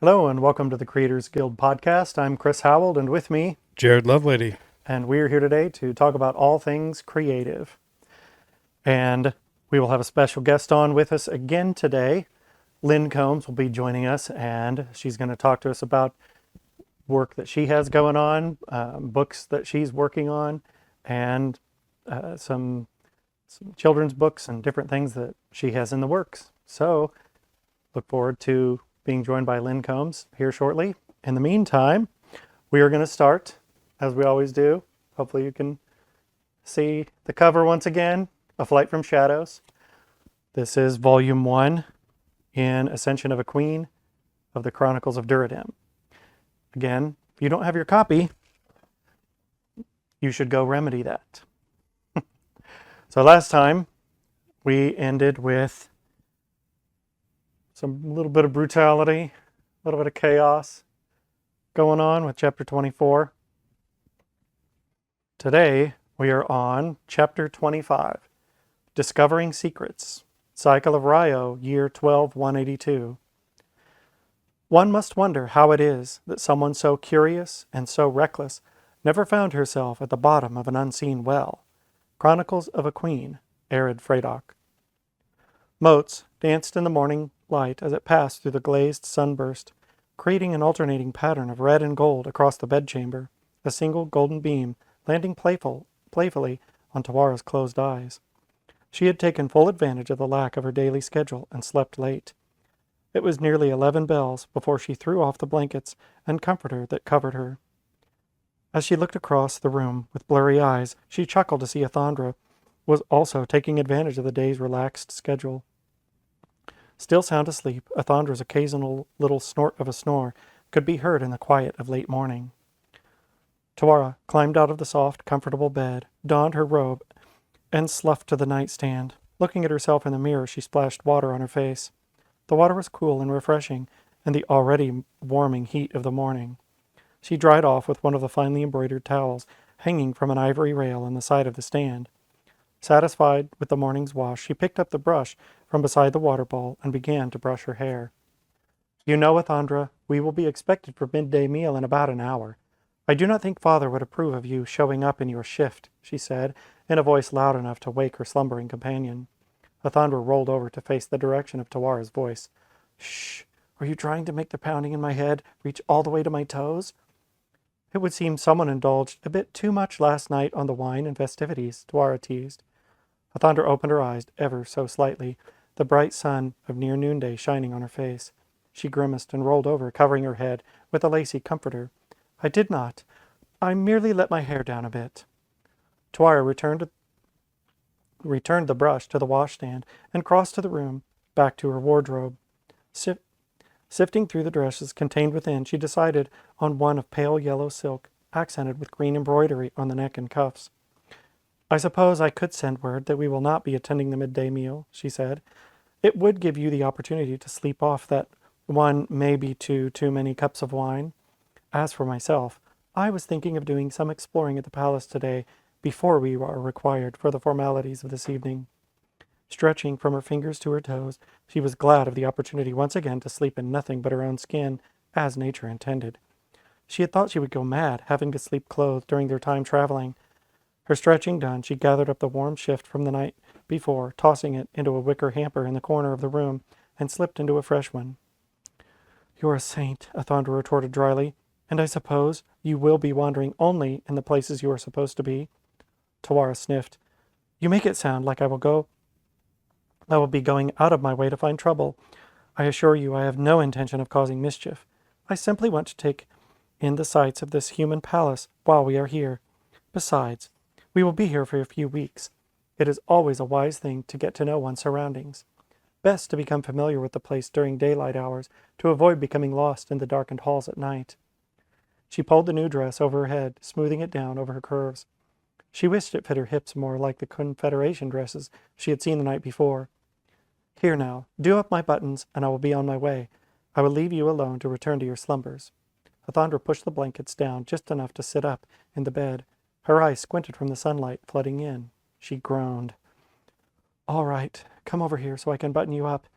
Hello and welcome to the Creators Guild podcast. I'm Chris Howell and with me, Jared Lovelady. and we are here today to talk about all things creative. And we will have a special guest on with us again today. Lynn Combs will be joining us, and she's going to talk to us about work that she has going on, books that she's working on, and some children's books and different things that she has in the works. So look forward to being joined by Lynn Combs here shortly. In the meantime, we are going to start, as we always do. Hopefully you can see the cover once again, A Flight from Shadows. This is Volume 1 in Ascension of a Queen of the Chronicles of Duradim. Again, if you don't have your copy, you should go remedy that. So last time, we ended with some little bit of brutality, a little bit of chaos going on with chapter 24. Today, we are on chapter 25, Discovering Secrets, Cycle of Ryo, year 12182. One must wonder how it is that someone so curious and so reckless never found herself at the bottom of an unseen well. Chronicles of a Queen, Arid Fredoc. Motes danced in the morning light as it passed through the glazed sunburst, creating an alternating pattern of red and gold across the bedchamber, a single golden beam landing playfully on Tawara's closed eyes. She had taken full advantage of the lack of her daily schedule and slept late. It was nearly 11 bells before she threw off the blankets and comforter that covered her. As she looked across the room with blurry eyes, she chuckled to see Athandra was also taking advantage of the day's relaxed schedule. Still sound asleep, Athandra's occasional little snort of a snore could be heard in the quiet of late morning. Tawara climbed out of the soft, comfortable bed, donned her robe, and sloughed to the nightstand. Looking at herself in the mirror, she splashed water on her face. The water was cool and refreshing in the already warming heat of the morning. She dried off with one of the finely embroidered towels hanging from an ivory rail on the side of the stand. Satisfied with the morning's wash, she picked up the brush from beside the water bowl and began to brush her hair. You know, Athandra, we will be expected for midday meal in about an hour. I do not think Father would approve of you showing up in your shift, she said, in a voice loud enough to wake her slumbering companion. Athandra rolled over to face the direction of Tawara's voice. Shh! Are you trying to make the pounding in my head reach all the way to my toes? It would seem someone indulged a bit too much last night on the wine and festivities, Tawara teased. Athandra opened her eyes ever so slightly, the bright sun of near noonday shining on her face. She grimaced and rolled over, covering her head with a lacy comforter. I did not. I merely let my hair down a bit. Tawara returned the brush to the washstand and crossed to the room, back to her wardrobe. Sifting through the dresses contained within, she decided on one of pale yellow silk, accented with green embroidery on the neck and cuffs. I suppose I could send word that we will not be attending the midday meal, she said. It would give you the opportunity to sleep off that one, maybe two too many cups of wine. As for myself, I was thinking of doing some exploring at the palace today before we are required for the formalities of this evening. Stretching from her fingers to her toes, she was glad of the opportunity once again to sleep in nothing but her own skin, as nature intended. She had thought she would go mad, having to sleep clothed during their time traveling. Her stretching done, she gathered up the warm shift from the night before, tossing it into a wicker hamper in the corner of the room, and slipped into a fresh one. You're a saint, Athandra retorted dryly, and I suppose you will be wandering only in the places you are supposed to be. Tawara sniffed. You make it sound like I will be going out of my way to find trouble. I assure you I have no intention of causing mischief. I simply want to take in the sights of this human palace while we are here. Besides, we will be here for a few weeks. It is always a wise thing to get to know one's surroundings. Best to become familiar with the place during daylight hours to avoid becoming lost in the darkened halls at night. She pulled the new dress over her head, smoothing it down over her curves. She wished it fit her hips more like the Confederation dresses she had seen the night before. Here now, do up my buttons, and I will be on my way. I will leave you alone to return to your slumbers. Athandra pushed the blankets down just enough to sit up in the bed. Her eyes squinted from the sunlight flooding in. She groaned. All right, come over here so I can button you up.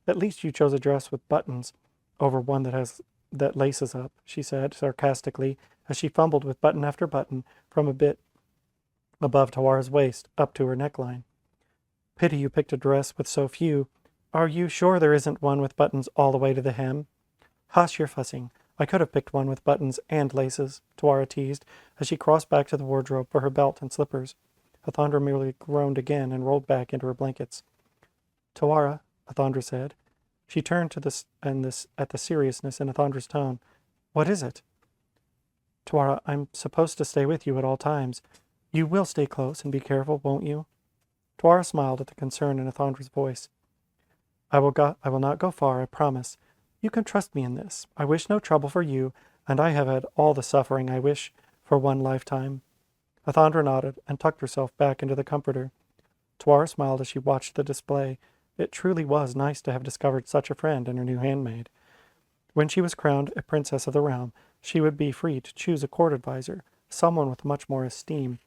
At least you chose a dress with buttons over one that has that laces up, she said sarcastically as she fumbled with button after button from a bit above Tawara's waist up to her neckline. Pity you picked a dress with so few. Are you sure there isn't one with buttons all the way to the hem? Hush your fussing. I could have picked one with buttons and laces, Tawara teased, as she crossed back to the wardrobe for her belt and slippers. Athandra merely groaned again and rolled back into her blankets. Tawara, Athandra said. She turned to at the seriousness in Athandra's tone. What is it? Tawara, I'm supposed to stay with you at all times. You will stay close and be careful, won't you? Tawara smiled at the concern in Athandra's voice. I will not go far, I promise. You can trust me in this. I wish no trouble for you, and I have had all the suffering I wish for one lifetime. Athandra nodded and tucked herself back into the comforter. Tawara smiled as she watched the display. It truly was nice to have discovered such a friend in her new handmaid. When she was crowned a princess of the realm, she would be free to choose a court adviser, someone with much more esteem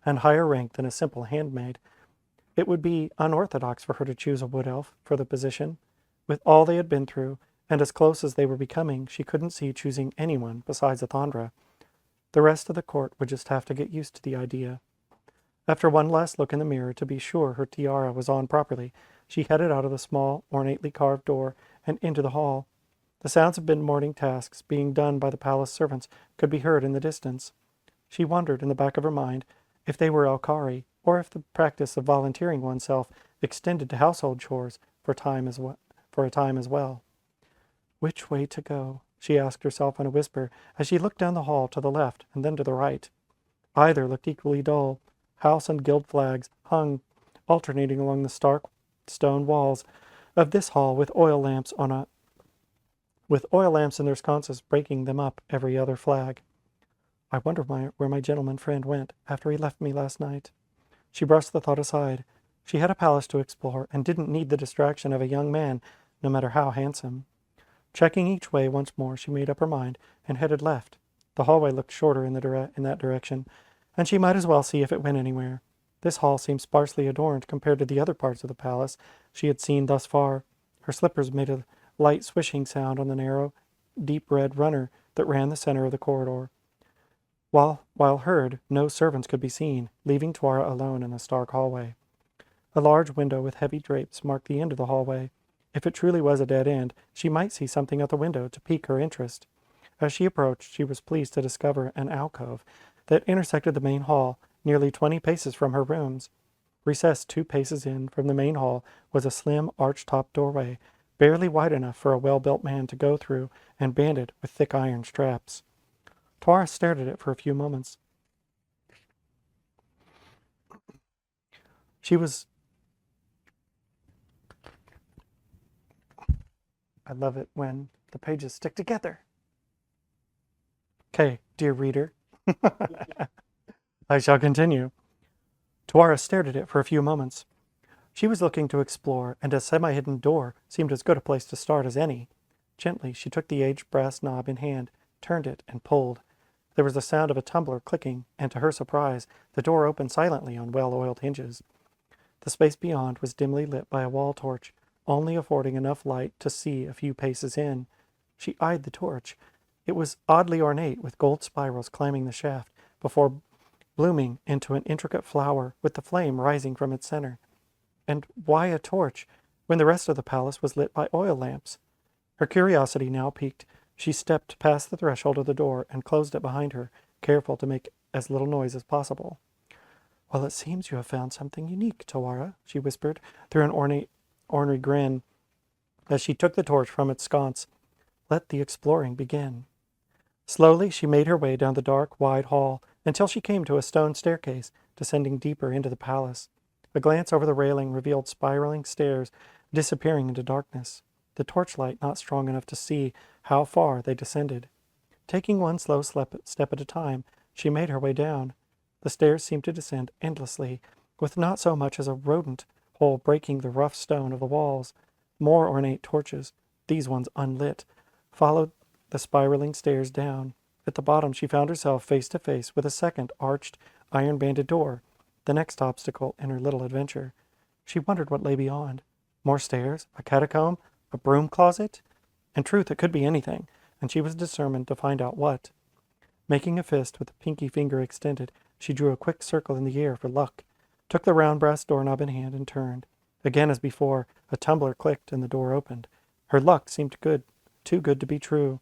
and higher rank than a simple handmaid. It would be unorthodox for her to choose a wood elf for the position. With all they had been through, and as close as they were becoming, she couldn't see choosing anyone besides Athandra. The rest of the court would just have to get used to the idea. After one last look in the mirror to be sure her tiara was on properly, she headed out of the small, ornately carved door and into the hall. The sounds of mid-morning tasks being done by the palace servants could be heard in the distance. She wondered in the back of her mind if they were Alkari, or if the practice of volunteering oneself extended to household chores for a time as well. Which way to go? She asked herself in a whisper as she looked down the hall to the left and then to the right. Either looked equally dull. House and guild flags hung, alternating along the stark stone walls of this hall with oil lamps in their sconces breaking them up every other flag. I wonder where my gentleman friend went after he left me last night. She brushed the thought aside. She had a palace to explore and didn't need the distraction of a young man, no matter how handsome. Checking each way once more, she made up her mind and headed left. The hallway looked shorter in that direction, and she might as well see if it went anywhere. This hall seemed sparsely adorned compared to the other parts of the palace she had seen thus far. Her slippers made a light swishing sound on the narrow, deep red runner that ran the center of the corridor. While heard, no servants could be seen, leaving Tawara alone in the stark hallway. A large window with heavy drapes marked the end of the hallway. If it truly was a dead end, she might see something at the window to pique her interest. As she approached, she was pleased to discover an alcove that intersected the main hall, nearly 20 paces from her rooms. Recessed 2 paces in from the main hall was a slim, arch-topped doorway, barely wide enough for a well-built man to go through and banded with thick iron straps. Tawara stared at it for a few moments. I love it when the pages stick together. Okay, dear reader. I shall continue. Tawara stared at it for a few moments. She was looking to explore, and a semi-hidden door seemed as good a place to start as any. Gently, she took the aged brass knob in hand, turned it, and pulled. There was the sound of a tumbler clicking, and to her surprise, the door opened silently on well-oiled hinges. The space beyond was dimly lit by a wall torch, only affording enough light to see a few paces in. She eyed the torch. It was oddly ornate, with gold spirals climbing the shaft, before blooming into an intricate flower, with the flame rising from its center. And why a torch, when the rest of the palace was lit by oil lamps? Her curiosity now piqued. She stepped past the threshold of the door and closed it behind her, careful to make as little noise as possible. Well, it seems you have found something unique, Tawara, she whispered through an ornery grin as she took the torch from its sconce. Let the exploring begin. Slowly she made her way down the dark, wide hall until she came to a stone staircase descending deeper into the palace. A glance over the railing revealed spiraling stairs disappearing into darkness, the torchlight not strong enough to see how far they descended. Taking one slow step at a time, she made her way down. The stairs seemed to descend endlessly, with not so much as a rodent hole breaking the rough stone of the walls. More ornate torches, these ones unlit, followed the spiraling stairs down. At the bottom she found herself face to face with a second arched, iron-banded door, the next obstacle in her little adventure. She wondered what lay beyond. More stairs? A catacomb? A broom closet? In truth, it could be anything, and she was determined to find out what. Making a fist with the pinky finger extended, she drew a quick circle in the air for luck, took the round brass doorknob in hand, and turned. Again, as before, a tumbler clicked and the door opened. Her luck seemed good, too good to be true.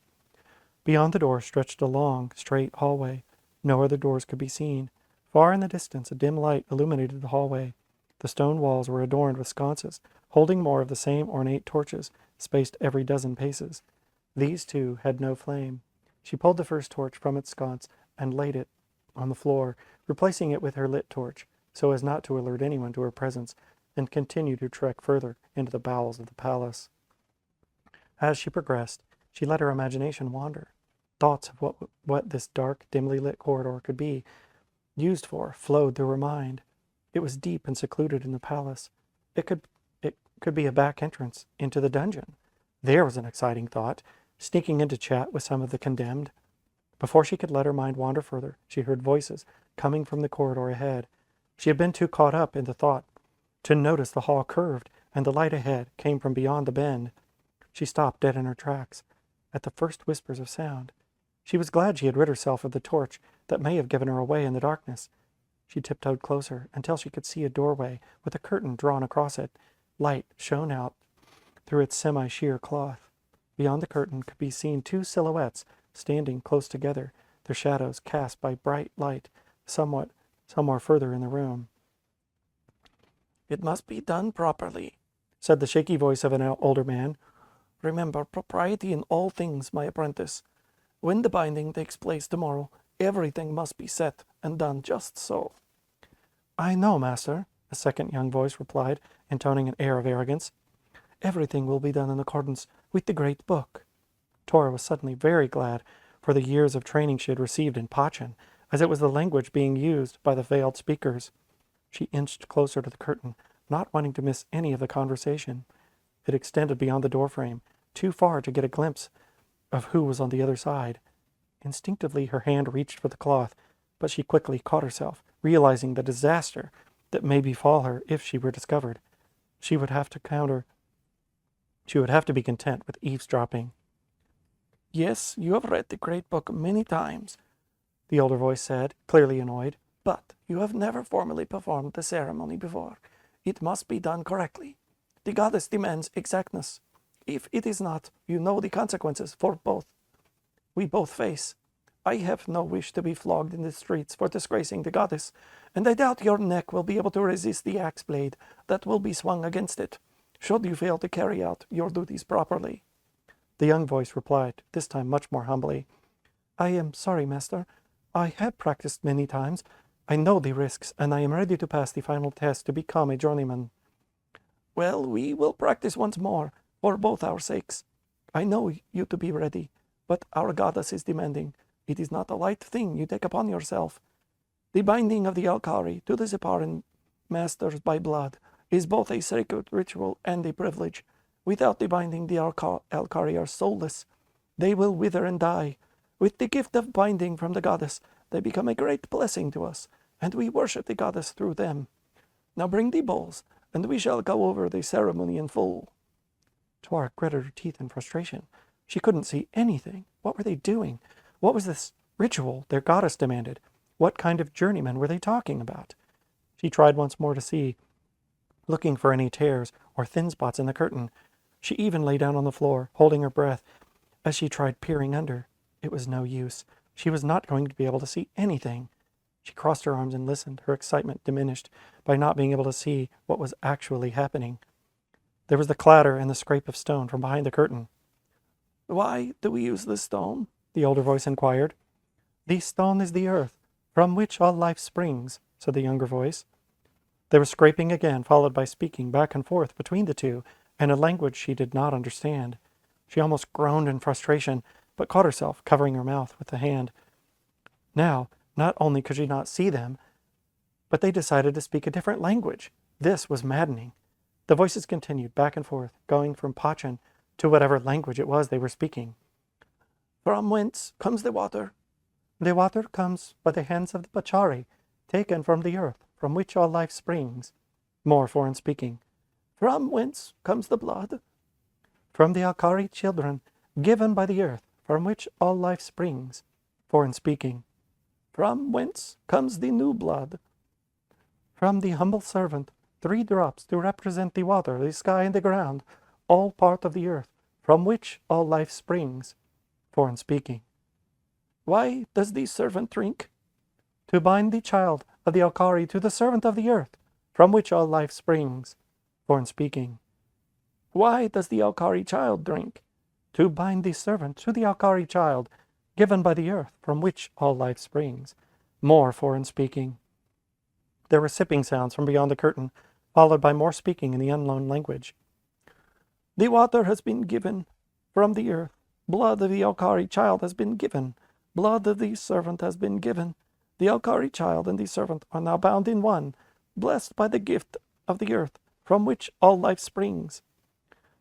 Beyond the door stretched a long, straight hallway. No other doors could be seen. Far in the distance, a dim light illuminated the hallway. The stone walls were adorned with sconces, holding more of the same ornate torches, spaced every dozen paces. These, too, had no flame. She pulled the first torch from its sconce and laid it on the floor, replacing it with her lit torch, so as not to alert anyone to her presence, and continued to trek further into the bowels of the palace. As she progressed, she let her imagination wander. Thoughts of what this dark, dimly lit corridor could be used for flowed through her mind. It was deep and secluded in the palace. It could be a back entrance into the dungeon. There was an exciting thought, sneaking in to chat with some of the condemned. Before she could let her mind wander further, she heard voices coming from the corridor ahead. She had been too caught up in the thought to notice the hall curved, and the light ahead came from beyond the bend. She stopped dead in her tracks at the first whispers of sound. She was glad she had rid herself of the torch that may have given her away in the darkness. She tiptoed closer until she could see a doorway with a curtain drawn across it. Light shone out through its semi-sheer cloth. Beyond the curtain could be seen two silhouettes standing close together, their shadows cast by bright light somewhere further in the room. "It must be done properly," said the shaky voice of an older man. "Remember propriety in all things, my apprentice. When the binding takes place tomorrow, everything must be set and done just so." "I know, master," a second young voice replied, intoning an air of arrogance. "Everything will be done in accordance with the great book." Tora was suddenly very glad for the years of training she had received in Pachin, as it was the language being used by the veiled speakers. She inched closer to the curtain, not wanting to miss any of the conversation. It extended beyond the doorframe, too far to get a glimpse of who was on the other side. Instinctively, her hand reached for the cloth, but she quickly caught herself, realizing the disaster that may befall her if she were discovered. She would have to be content with eavesdropping. "Yes, you have read the great book many times," the older voice said, clearly annoyed, "but you have never formally performed the ceremony before. It must be done correctly. The goddess demands exactness. If it is not, you know the consequences we both face. I have no wish to be flogged in the streets for disgracing the goddess, and I doubt your neck will be able to resist the axe blade that will be swung against it, should you fail to carry out your duties properly." The young voice replied, this time much more humbly, "I am sorry, master. I have practiced many times. I know the risks, and I am ready to pass the final test to become a journeyman." "Well, we will practice once more, for both our sakes. I know you to be ready, but our goddess is demanding. It is not a light thing you take upon yourself. The binding of the Alkari to the Ziparan masters by blood is both a sacred ritual and a privilege. Without the binding, the Alkari are soulless. They will wither and die. With the gift of binding from the goddess, they become a great blessing to us, and we worship the goddess through them. Now bring the bowls, and we shall go over the ceremony in full." Tora gritted her teeth in frustration. She couldn't see anything. What were they doing? What was this ritual their goddess demanded? What kind of journeyman were they talking about? She tried once more to see, looking for any tears or thin spots in the curtain. She even lay down on the floor, holding her breath, as she tried peering under. It was no use. She was not going to be able to see anything. She crossed her arms and listened, her excitement diminished by not being able to see what was actually happening. There was the clatter and the scrape of stone from behind the curtain. "Why do we use this stone?" the older voice inquired. "The stone is the earth, from which all life springs," said the younger voice. There was scraping again, followed by speaking back and forth between the two, in a language she did not understand. She almost groaned in frustration, but caught herself, covering her mouth with the hand. Now, not only could she not see them, but they decided to speak a different language. This was maddening. The voices continued back and forth, going from Pachin to whatever language it was they were speaking. "From whence comes the water?" "The water comes by the hands of the Pachari, taken from the earth, from which all life springs." More foreign speaking. "From whence comes the blood?" "From the Alkari children, given by the earth, from which all life springs. For in speaking, from whence comes the new blood? From the humble servant, 3 drops to represent the water, the sky, and the ground, all part of the earth, from which all life springs. For in speaking, why does the servant drink? To bind the child of the Alkari to the servant of the earth, from which all life springs. For in speaking, why does the Alkari child drink? To bind the servant to the Alkari child, given by the earth, from which all life springs. More for in speaking. There were sipping sounds from beyond the curtain, followed by more speaking in the unknown language. The water has been given from the earth. Blood of the Alkari child has been given. Blood of the servant has been given. The Alkari child and the servant are now bound in one, blessed by the gift of the earth, from which all life springs.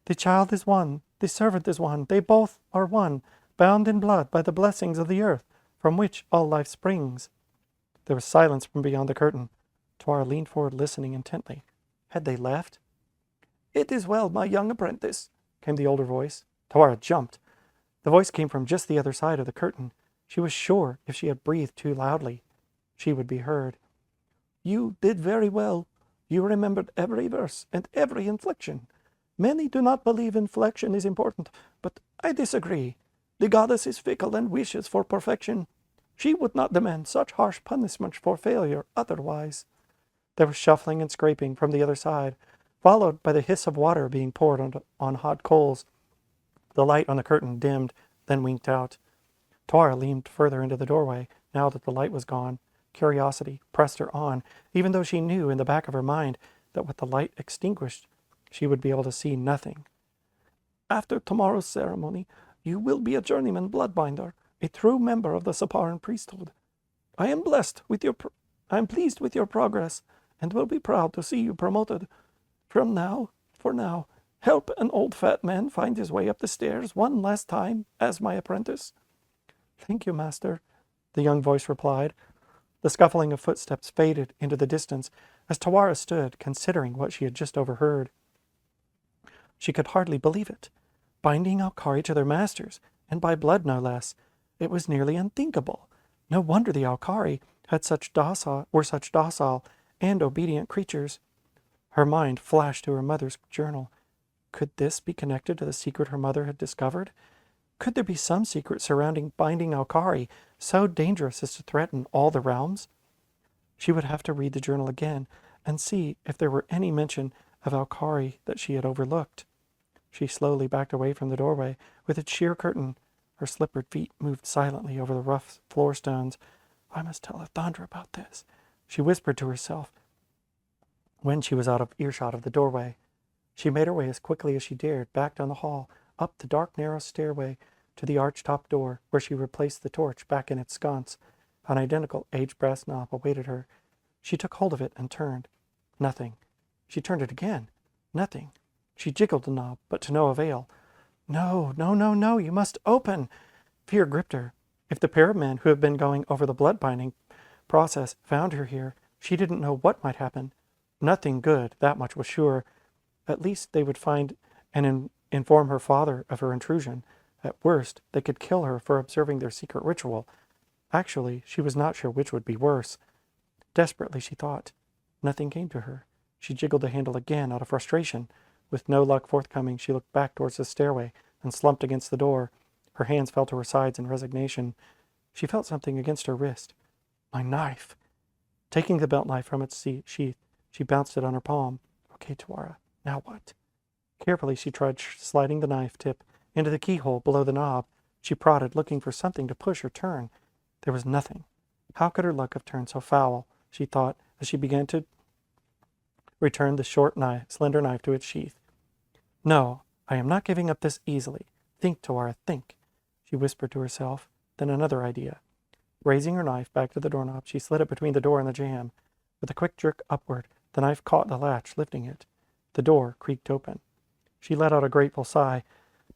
The child is one, the servant is one, they both are one, bound in blood by the blessings of the earth, from which all life springs. There was silence from beyond the curtain. Tuara leaned forward, listening intently. Had they left? It is well, my young apprentice, came the older voice. Tuara jumped. The voice came from just the other side of the curtain. She was sure if she had breathed too loudly, she would be heard. You did very well. You remembered every verse and every inflection. Many do not believe inflection is important, but I disagree. The goddess is fickle and wishes for perfection. She would not demand such harsh punishment for failure otherwise. There was shuffling and scraping from the other side, followed by the hiss of water being poured on hot coals. The light on the curtain dimmed, then winked out. Tuara leaned further into the doorway, now that the light was gone. Curiosity pressed her on, even though she knew in the back of her mind that with the light extinguished, she would be able to see nothing. After tomorrow's ceremony, you will be a journeyman bloodbinder, a true member of the Saparan priesthood. I am pleased with your progress, and will be proud to see you promoted. For now, help an old fat man find his way up the stairs one last time as my apprentice. Thank you, master, the young voice replied. The scuffling of footsteps faded into the distance as Tuara stood, considering what she had just overheard. She could hardly believe it. Binding Alkari to their masters, and by blood no less. It was nearly unthinkable. No wonder the Alkari were such docile and obedient creatures. Her mind flashed to her mother's journal. Could this be connected to the secret her mother had discovered? Could there be some secret surrounding binding Alkari so dangerous as to threaten all the realms? She would have to read the journal again and see if there were any mention of Alkari that she had overlooked. She slowly backed away from the doorway. With its sheer curtain, her slippered feet moved silently over the rough floor stones. I must tell Athandra about this, she whispered to herself when she was out of earshot of the doorway. She made her way as quickly as she dared back down the hall, up the dark, narrow stairway to the arch-top door, where she replaced the torch back in its sconce. An identical aged brass knob awaited her. She took hold of it and turned. Nothing. She turned it again. Nothing. She jiggled the knob, but to no avail. No, you must open. Fear gripped her. If the pair of men who had been going over the blood-binding process found her here, she didn't know what might happen. Nothing good, that much was sure. At least they would find and inform her father of her intrusion. At worst, they could kill her for observing their secret ritual. Actually, she was not sure which would be worse. Desperately, she thought. Nothing came to her. She jiggled the handle again out of frustration. With no luck forthcoming, she looked back towards the stairway and slumped against the door. Her hands fell to her sides in resignation. She felt something against her wrist. My knife. Taking the belt knife from its sheath, she bounced it on her palm. Okay, Tuara, now what? Carefully, she tried sliding the knife tip into the keyhole below the knob. She prodded, looking for something to push or turn. There was nothing. How could her luck have turned so foul, she thought, as she began to return the slender knife to its sheath. No, I am not giving up this easily. Think, Tuara, think, she whispered to herself. Then another idea. Raising her knife back to the doorknob, she slid it between the door and the jamb. With a quick jerk upward, the knife caught the latch, lifting it. The door creaked open. She let out a grateful sigh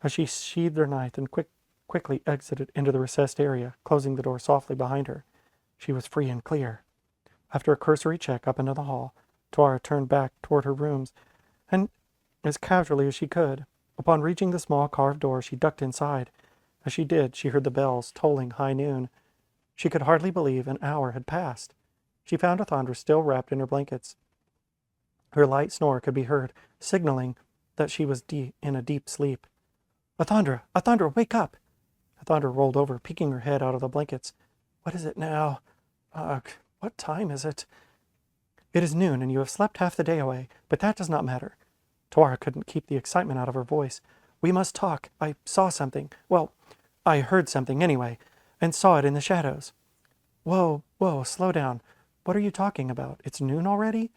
as she sheathed her knife and quickly exited into the recessed area, closing the door softly behind her. She was free and clear. After a cursory check up into the hall, Tuara turned back toward her rooms, and as casually as she could. Upon reaching the small carved door, she ducked inside. As she did, she heard the bells tolling high noon. She could hardly believe an hour had passed. She found Athondra still wrapped in her blankets. Her light snore could be heard, signaling that she was in a deep sleep. "Athondra! Athondra, wake up!" Athondra rolled over, peeking her head out of the blankets. "What is it now? Ugh, what time is it?" "It is noon, and you have slept half the day away, but that does not matter." Tuara couldn't keep the excitement out of her voice. "We must talk. I saw something. Well, I heard something anyway, and saw it in the shadows." Whoa, slow down. What are you talking about? It's noon already?"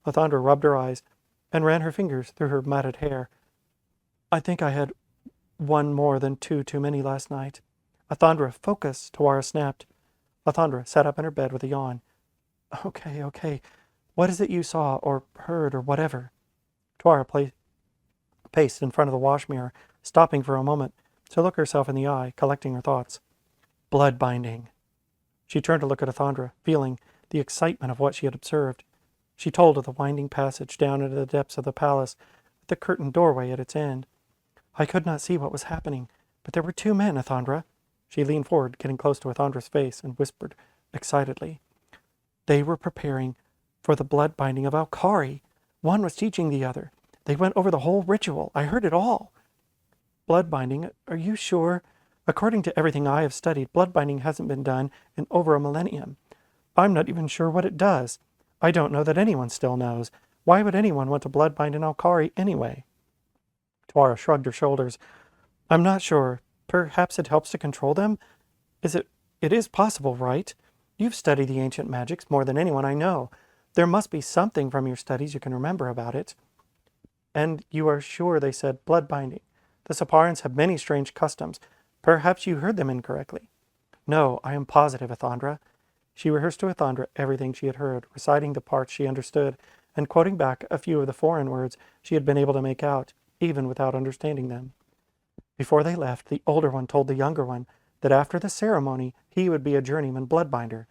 Athondra rubbed her eyes and ran her fingers through her matted hair. "I think I had one more than two too many last night." "Athondra, focus," Tuara snapped. Athondra sat up in her bed with a yawn. Okay. What is it you saw, or heard, or whatever?" Tuara paced in front of the wash mirror, stopping for a moment to look herself in the eye, collecting her thoughts. "Blood binding." She turned to look at Athondra, feeling the excitement of what she had observed. She told of the winding passage down into the depths of the palace, with the curtained doorway at its end. "I could not see what was happening, but there were two men, Athondra." She leaned forward, getting close to Athondra's face, and whispered excitedly. "They were preparing for the blood binding of Alkari. One was teaching the other. They went over the whole ritual. I heard it all." "Blood binding? Are you sure? According to everything I have studied, blood binding hasn't been done in over a millennium. I'm not even sure what it does. I don't know that anyone still knows. Why would anyone want to blood bind an Alkari anyway?" Tuara shrugged her shoulders. "I'm not sure. Perhaps it helps to control them? It is possible, right? You've studied the ancient magics more than anyone I know. There must be something from your studies you can remember about it." "And you are sure they said blood binding? The Saparans have many strange customs. Perhaps you heard them incorrectly." "No, I am positive, Athondra." She rehearsed to Athondra everything she had heard, reciting the parts she understood, and quoting back a few of the foreign words she had been able to make out, even without understanding them. Before they left, the older one told the younger one that after the ceremony he would be a journeyman bloodbinder.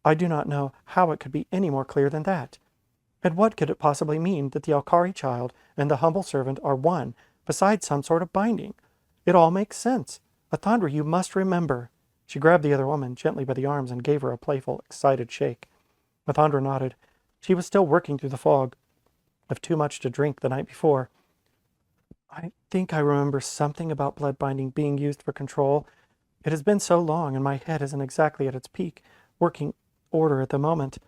I do not know how it could be any more clear than that. And what could it possibly mean that the Alkari child and the humble servant are one, besides some sort of binding? It all makes sense. Athondra, you must remember. She grabbed the other woman gently by the arms and gave her a playful, excited shake. Athondra nodded. She was still working through the fog of too much to drink the night before. "I think I remember something about blood binding being used for control. It has been so long, and my head isn't exactly at its peak working order at the moment.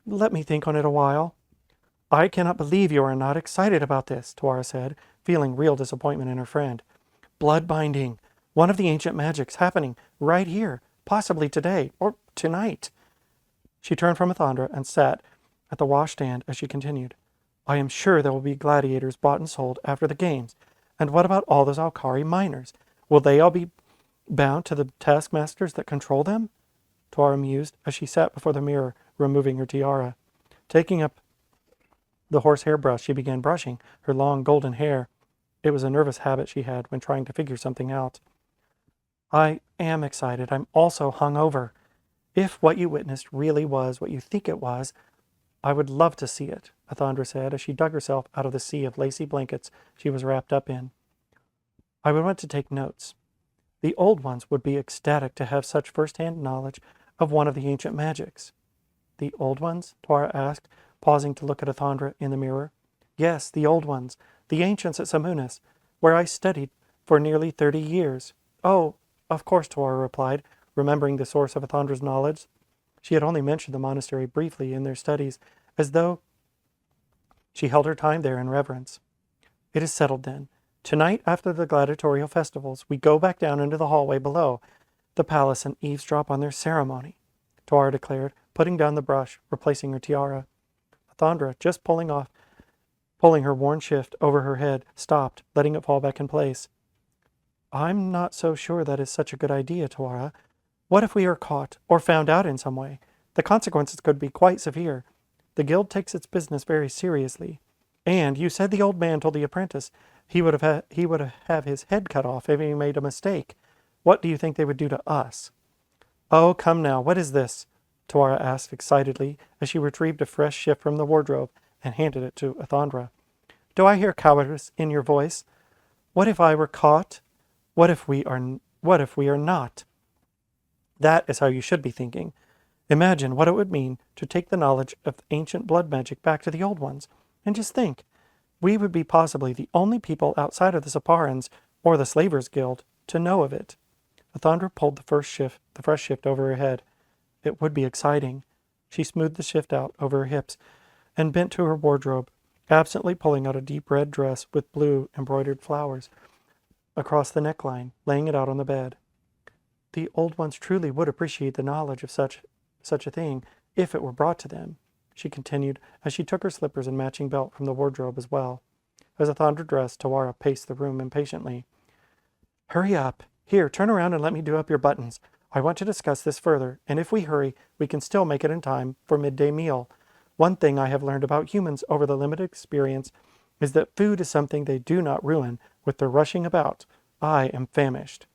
Let me think on it a while." "I cannot believe you are not excited about this," Tuara said, feeling real disappointment in her friend. "Blood binding. One of the ancient magics happening right here, possibly today, or tonight." She turned from Athondra and sat at the washstand as she continued. "I am sure there will be gladiators bought and sold after the games. And what about all those Alkari miners? Will they all be bound to the taskmasters that control them?" Tuara mused as she sat before the mirror, removing her tiara. Taking up the horsehair brush, she began brushing her long golden hair. It was a nervous habit she had when trying to figure something out. "I am excited. I'm also hungover. If what you witnessed really was what you think it was, I would love to see it," Athondra said as she dug herself out of the sea of lacy blankets she was wrapped up in. "I would want to take notes. The old ones would be ecstatic to have such first-hand knowledge of one of the ancient magics." "The old ones?" Tuara asked, pausing to look at Athondra in the mirror. "Yes, the old ones. The ancients at Samunis, where I studied for nearly 30 years. "Oh, of course," Tuara replied, remembering the source of Athondra's knowledge. She had only mentioned the monastery briefly in their studies, as though she held her time there in reverence. "It is settled then. Tonight, after the gladiatorial festivals, we go back down into the hallway below the palace and eavesdrop on their ceremony," Tuara declared, putting down the brush, replacing her tiara. Athondra, just pulling her worn shift over her head, stopped, letting it fall back in place. "I'm not so sure that is such a good idea, Tuara. What if we are caught, or found out in some way? The consequences could be quite severe. The guild takes its business very seriously. And you said the old man told the apprentice he would have his head cut off if he made a mistake. What do you think they would do to us?" "Oh, come now, what is this?" Tuara asked excitedly as she retrieved a fresh shift from the wardrobe and handed it to Athondra. "Do I hear cowardice in your voice?" What if I were caught? What if we are not? That is how you should be thinking. Imagine what it would mean to take the knowledge of ancient blood magic back to the old ones. And just think, we would be possibly the only people outside of the Saparans or the Slavers Guild to know of it. Athondra pulled the fresh shift over her head. It would be exciting. She smoothed the shift out over her hips and bent to her wardrobe, absently pulling out a deep red dress with blue embroidered flowers across the neckline, laying it out on the bed. The old ones truly would appreciate the knowledge of such a thing if it were brought to them, she continued as she took her slippers and matching belt from the wardrobe as well. As Athondra dressed, Tawara paced the room impatiently. Hurry up. Here, turn around and let me do up your buttons. I want to discuss this further, and if we hurry, we can still make it in time for midday meal. One thing I have learned about humans over the limited experience is that food is something they do not ruin with their rushing about. I am famished.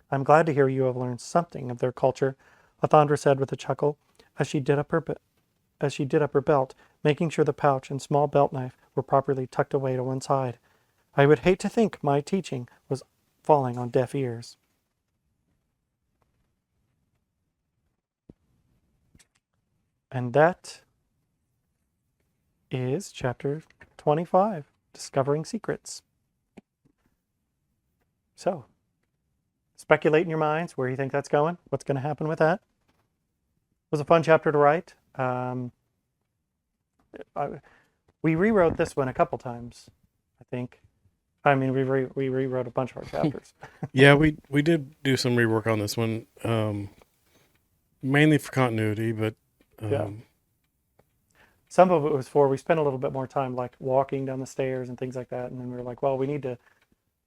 I'm glad to hear you have learned something of their culture, Athondra said with a chuckle, as she did up her belt, making sure the pouch and small belt knife were properly tucked away to one side. I would hate to think my teaching was falling on deaf ears. And that is chapter 25, Discovering Secrets. So, speculate in your minds where you think that's going, what's going to happen with that. It was a fun chapter to write. We rewrote this one a couple times, I think. I mean, we rewrote a bunch of our chapters. Yeah, we did do some rework on this one, mainly for continuity, but yeah. Some of it was we spent a little bit more time like walking down the stairs and things like that, and then we were like, well, we need to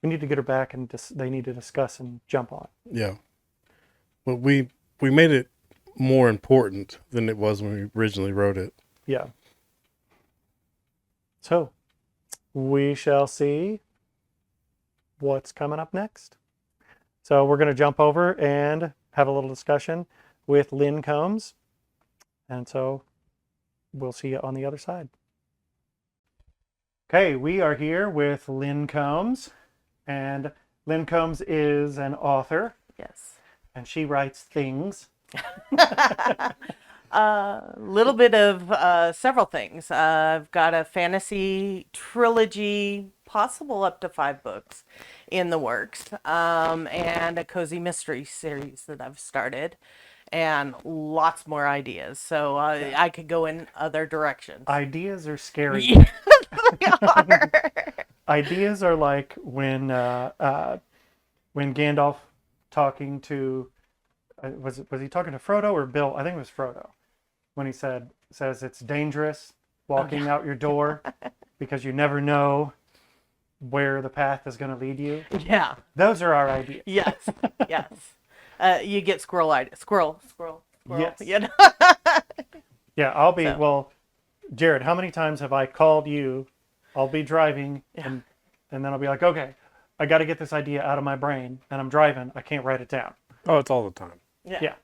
get her back, and they need to discuss and jump on. Yeah, but we made it more important than it was when we originally wrote it. Yeah. So, we shall see what's coming up next. So we're going to jump over and have a little discussion with Lynn Combs. And so we'll see you on the other side. Okay, we are here with Lynn Combs. And Lynn Combs is an author. Yes. And she writes things. A little bit of several things. I've got a fantasy trilogy, possible up to 5 books in the works, and a cozy mystery series that I've started, and lots more ideas. So I could go in other directions. Ideas are scary. Yeah, they are. Ideas are like when Gandalf talking to was he talking to Frodo or Bill? I think it was Frodo. When he says it's dangerous walking out your door because you never know where the path is going to lead you. Yeah. Those are our ideas. Yes. Yes. You get squirrel. Yes. You know? Yeah, I'll be, well, Jared, how many times have I called you? I'll be driving and then I'll be like, okay, I got to get this idea out of my brain, and I'm driving. I can't write it down. Oh, it's all the time. Yeah.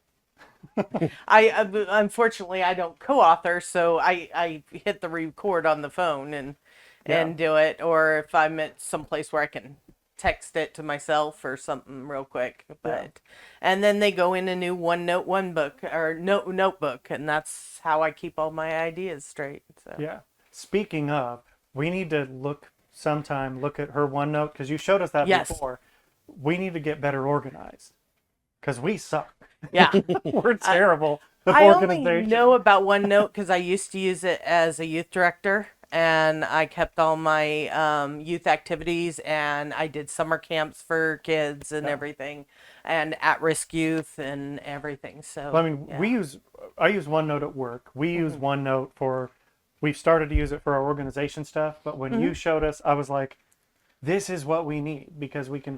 I unfortunately I don't co-author, so I hit the record on the phone and do it, or if I'm at some place where I can text it to myself or something real quick. But and then they go in a new notebook, and that's how I keep all my ideas straight. So. Yeah. Speaking of, we need to look at her OneNote, because you showed us that before. We need to get better organized because we suck. Yeah. We're terrible with I organization. only know about OneNote because I used to use it as a youth director, and I kept all my youth activities, and I did summer camps for kids and everything, and at-risk youth and everything. So I mean, I use OneNote at work. We use OneNote we've started to use it for our organization stuff, but when you showed us, I was like, this is what we need, because you can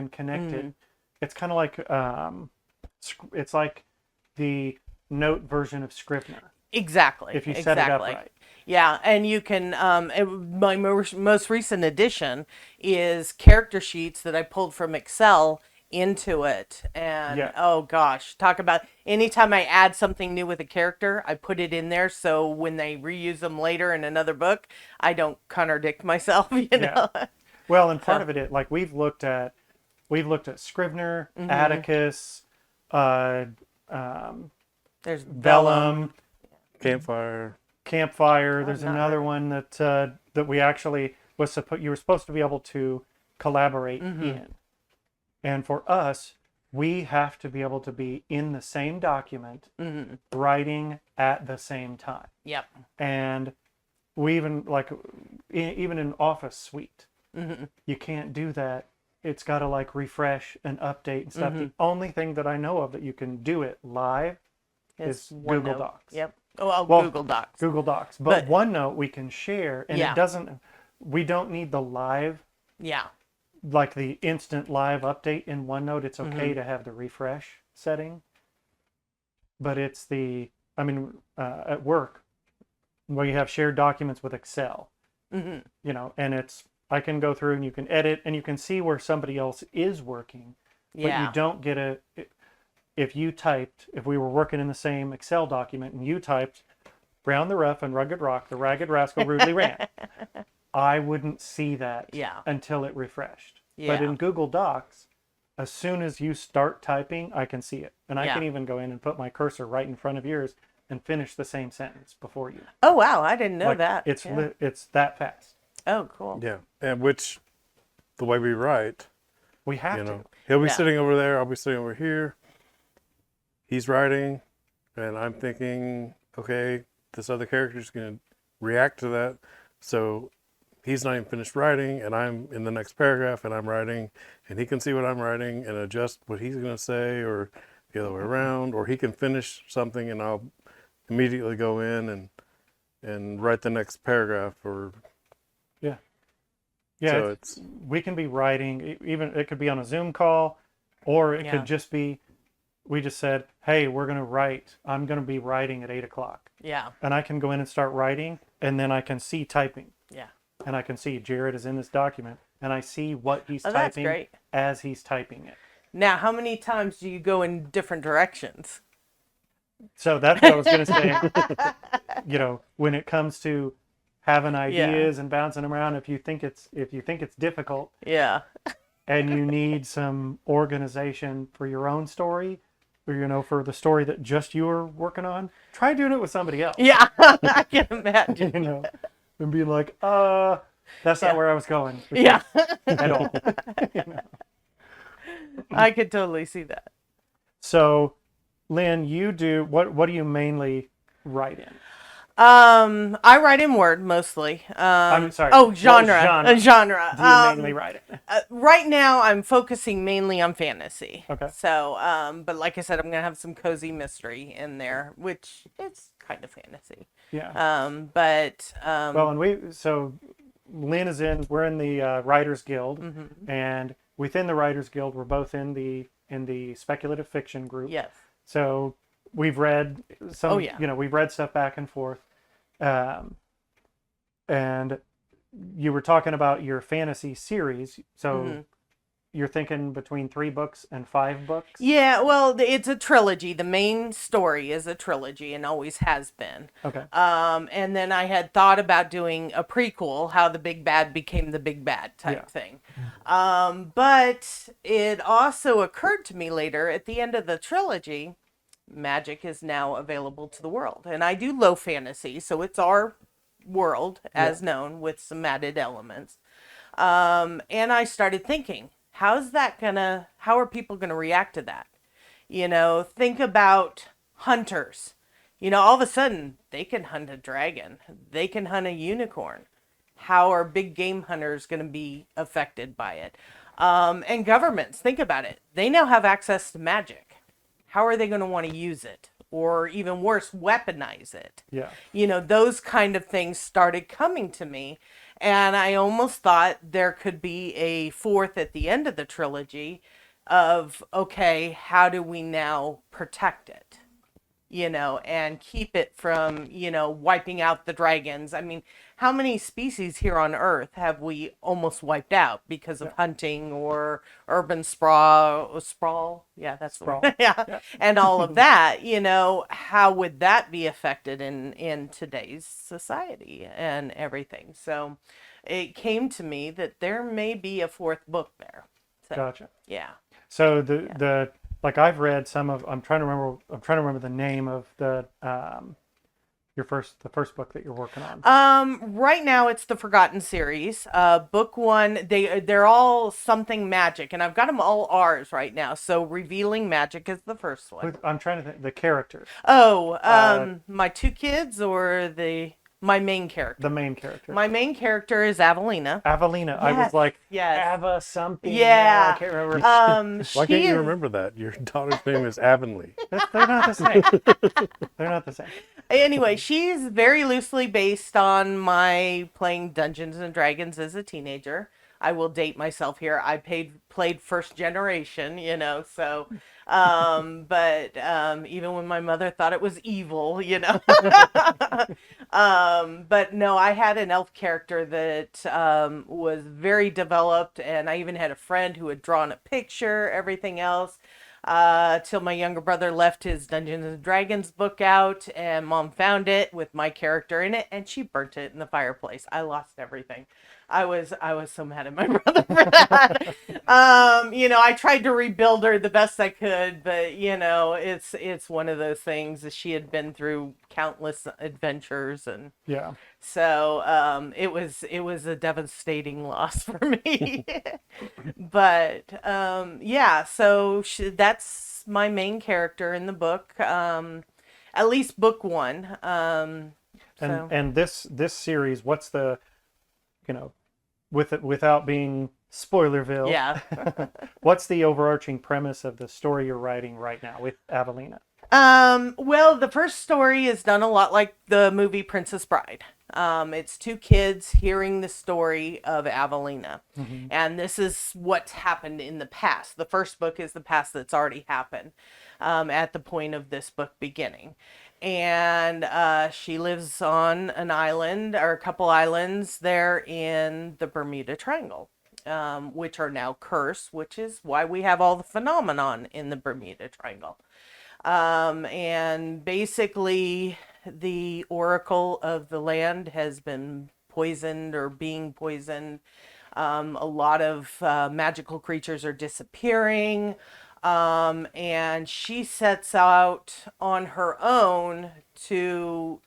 connect it. It's kind of like it's like the note version of Scrivener. Exactly. If you set it up right. Yeah, and you can, my most recent addition is character sheets that I pulled from Excel into it. And oh gosh, talk about, anytime I add something new with a character, I put it in there, so when they reuse them later in another book, I don't contradict myself, you know? Well, and part So- of it, like we've looked at Scrivener, Mm-hmm. Atticus, uh, There's Vellum, Campfire. Campfire. There's not another one that we actually you were supposed to be able to collaborate Mm-hmm. in. And for us, we have to be able to be in the same document, Mm-hmm. writing at the same time. Yep. And we even even in Office Suite, Mm-hmm. you can't do that. It's got to like refresh and update and stuff. Mm-hmm. The only thing that I know of that you can do it live It's is Google OneNote. Docs. Yep. Well, Well, Google Docs. Google Docs. But But- OneNote we can share, and Yeah. it doesn't. We don't need the live, Yeah. like the instant live update in OneNote. It's Mm-hmm. okay to have the refresh setting, but it's at work where you have shared documents with Excel, Mm-hmm. and I can go through and you can edit and you can see where somebody else is working, but Yeah. you don't get if we were working in the same Excel document and you typed round the rough and rugged rock, the ragged rascal rudely ran, I wouldn't see that Yeah. until it refreshed. But Yeah. in Google Docs, as soon as you start typing, I can see it. And I Yeah. can even go in and put my cursor right in front of yours and finish the same sentence before you. Oh wow, I didn't know Like, that. It's Yeah. it's that fast. Oh, cool. Yeah. And which, the way we write, We have you to. know, he'll be Yeah. sitting over there, I'll be sitting over here. He's writing, and I'm thinking, okay, this other character's going to react to that. So he's not even finished writing, and I'm in the next paragraph, and I'm writing, and he can see what I'm writing and adjust what he's going to say, or the other way around, or he can finish something, and I'll immediately go in and write the next paragraph, or Yeah, so it's, we can be writing, even it could be on a Zoom call, or it Yeah. could just be, we just said, hey, we're going to write. I'm going to be writing at 8:00. Yeah. And I can go in and start writing, and then I can see typing. Yeah. And I can see Jared is in this document, and I see what he's Oh, that's typing great. as he's typing it. Now, how many times do you go in different directions? So that's what I was going to say. When it comes to having ideas and bouncing them around, if you think it's difficult Yeah. and you need some organization for your own story, or for the story that just you are working on, try doing it with somebody else. Yeah. I can imagine. And being like, that's not where I was going. with Yeah. this at all. I could totally see that. So, Lynn, you do what do you mainly write in? I write in Word mostly. I'm sorry. Oh, what genre. genre do you Genre. mainly write it? Right now, I'm focusing mainly on fantasy. Okay. So, but like I said, I'm gonna have some cozy mystery in there, which is kind of fantasy. Yeah. But So Lynn is we're in the Writers Guild, Mm-hmm. and within the Writers Guild, we're both in the speculative fiction group. yes. So we've read some, Oh, yeah. We've read stuff back and forth. And you were talking about your fantasy series. So Mm-hmm. you're thinking between 3 books and 5 books? Yeah, well, it's a trilogy. The main story is a trilogy and always has been. Okay. And then I had thought about doing a prequel, how the big bad became the big bad type Yeah. thing. But it also occurred to me later at the end of the trilogy, magic is now available to the world. And I do low fantasy, so it's our world as known with some added elements. And I started thinking, how are people gonna react to that? Think about hunters. All of a sudden they can hunt a dragon. They can hunt a unicorn. How are big game hunters gonna be affected by it? And governments, think about it. They now have access to magic. How are they gonna want to use it? Or even worse, weaponize it? Yeah. Those kind of things started coming to me. And I almost thought there could be a 4th at the end of the trilogy of, okay, how do we now protect it? and keep it from, wiping out the dragons. I mean, how many species here on Earth have we almost wiped out because of hunting or urban sprawl? Yeah, that's the Sprawl. word. Yeah. Yeah. And all of that, how would that be affected in today's society and everything? So it came to me that there may be a fourth book there. So, Gotcha. yeah. So the like I've read some of. I'm trying to remember the name of the the first book that you're working on. Right now it's the Forgotten series. Book one, they're all something magic, and I've got them all R's right now. So Revealing Magic is the first one. I'm trying to think the characters. Oh, my two kids or my main character. The main character. My main character is Avelina. Avelina. I was Yes, like, yes. Ava something. Yeah. I can't remember. Why can't you remember that? Your daughter's name is Avonlea. They're not the same. They're not the same. Anyway, she's very loosely based on my playing Dungeons and Dragons as a teenager. I will date myself here. I played first generation, so but even when my mother thought it was evil, but no, I had an elf character that was very developed, and I even had a friend who had drawn a picture, everything else. Till my younger brother left his Dungeons and Dragons book out, and Mom found it with my character in it, and she burnt it in the fireplace. I lost everything. I was so mad at my brother for that. I tried to rebuild her the best I could, but it's one of those things that she had been through countless adventures, and Yeah. so it was a devastating loss for me. But yeah, so that's my main character in the book. At least book one. And this series, what's the, without being spoilerville. Yeah. What's the overarching premise of the story you're writing right now with Avelina? Well, the first story is done a lot like the movie Princess Bride. It's two kids hearing the story of Avelina. Mm-hmm. And this is what's happened in the past. The first book is the past that's already happened at the point of this book beginning. And she lives on an island or a couple islands there in the Bermuda Triangle, which are now cursed, which is why we have all the phenomenon in the Bermuda Triangle. And basically the oracle of the land has been poisoned or being poisoned. A lot of magical creatures are disappearing. And she sets out on her own to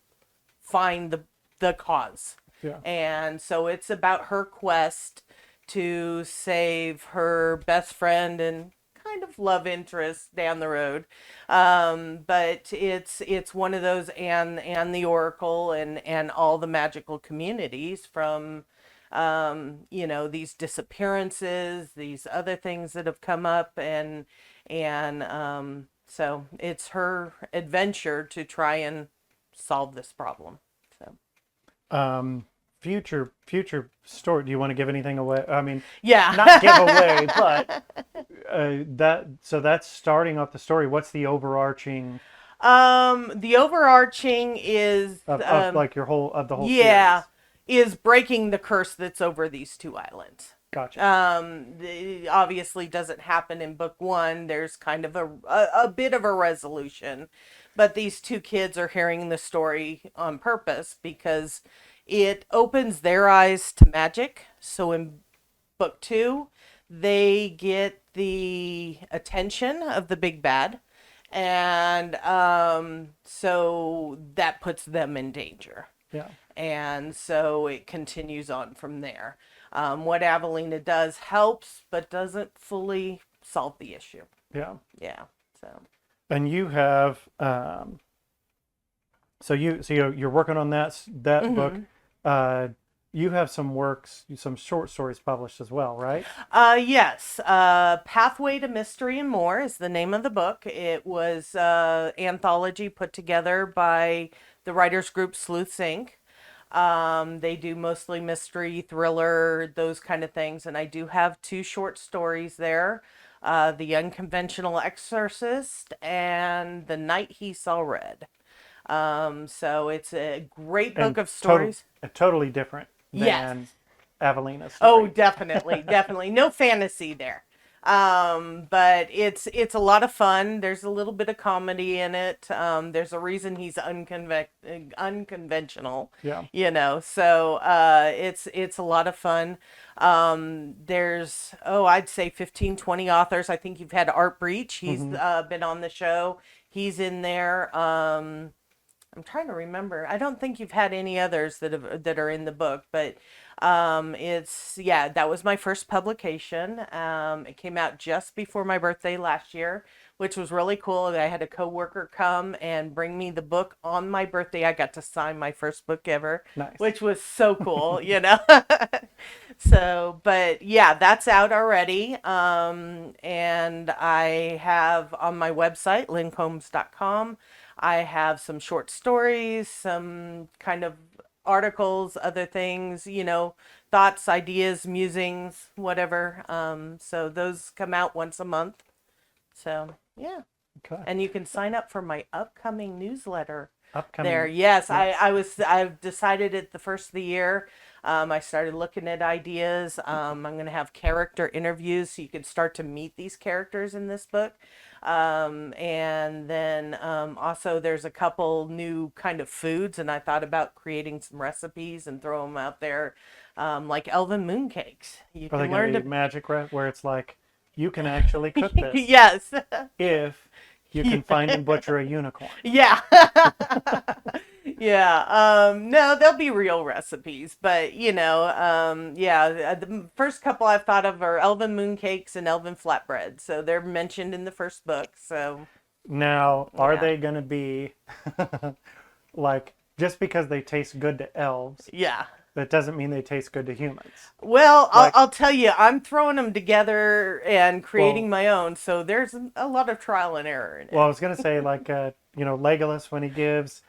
find the cause. Yeah. And so it's about her quest to save her best friend and kind of love interest down the road. But it's one of those and the oracle and all the magical communities from these disappearances, these other things that have come up, and so it's her adventure to try and solve this problem. So Future story. Do you want to give anything away? I mean, yeah, not give away, but that's starting off the story. What's the overarching? The overarching is Of like the whole yeah, series. is breaking the curse that's over these two islands. Gotcha. It obviously doesn't happen in book one. There's kind of a bit of a resolution, but these two kids are hearing the story on purpose because it opens their eyes to magic. So in book two, they get the attention of the big bad, and so that puts them in danger. Yeah. And so it continues on from there. What Avelina does helps, but doesn't fully solve the issue. Yeah. Yeah. So. And you have so you're working on that Mm-hmm. book. You have some short stories published as well, right? Yes. Pathway to Mystery and More is the name of the book. It was anthology put together by the writers group Sleuth Inc. They do mostly mystery, thriller, those kind of things. And I do have 2 short stories there. The Unconventional Exorcist, and The Night He Saw Red. So it's a great book And of stories. totally different Yes. than Avelina's Oh, story. definitely, definitely. No fantasy there. But it's a lot of fun. There's a little bit of comedy in it. There's a reason he's unconventional. Yeah. So it's a lot of fun. There's I'd say 15, 20 authors. I think you've had Art Breach. He's been on the show. He's in there. I'm trying to remember. I don't think you've had any others that are in the book, but that was my first publication. It came out just before my birthday last year, which was really cool. I had a coworker come and bring me the book on my birthday. I got to sign my first book ever, Nice. which was so cool, So, but yeah, that's out already. And I have on my website, lynncombs.com, I have some short stories, some kind of articles, other things, thoughts, ideas, musings, whatever. So those come out once a month. So, yeah. Okay. And you can sign up for my upcoming newsletter Upcoming. there. Yes, I've decided at the first of the year. I started looking at ideas. I'm going to have character interviews so you can start to meet these characters in this book. And then also there's a couple new kind of foods, and I thought about creating some recipes and throw them out there, like elven mooncakes. You Are they can going learn to to be magic where it's like you can actually cook this yes. if you can find and butcher a unicorn? Yeah. Yeah. No, they'll be real recipes, but the first couple I've thought of are elven mooncakes and elven flatbread. So they're mentioned in the first book. So Now, are Yeah. they going to be like just because they taste good to elves, yeah. that doesn't mean they taste good to humans? Well, Like- I'll tell you, I'm throwing them together and creating Well- my own. So there's a lot of trial and error in it. Well, I was going to say like Legolas when he gives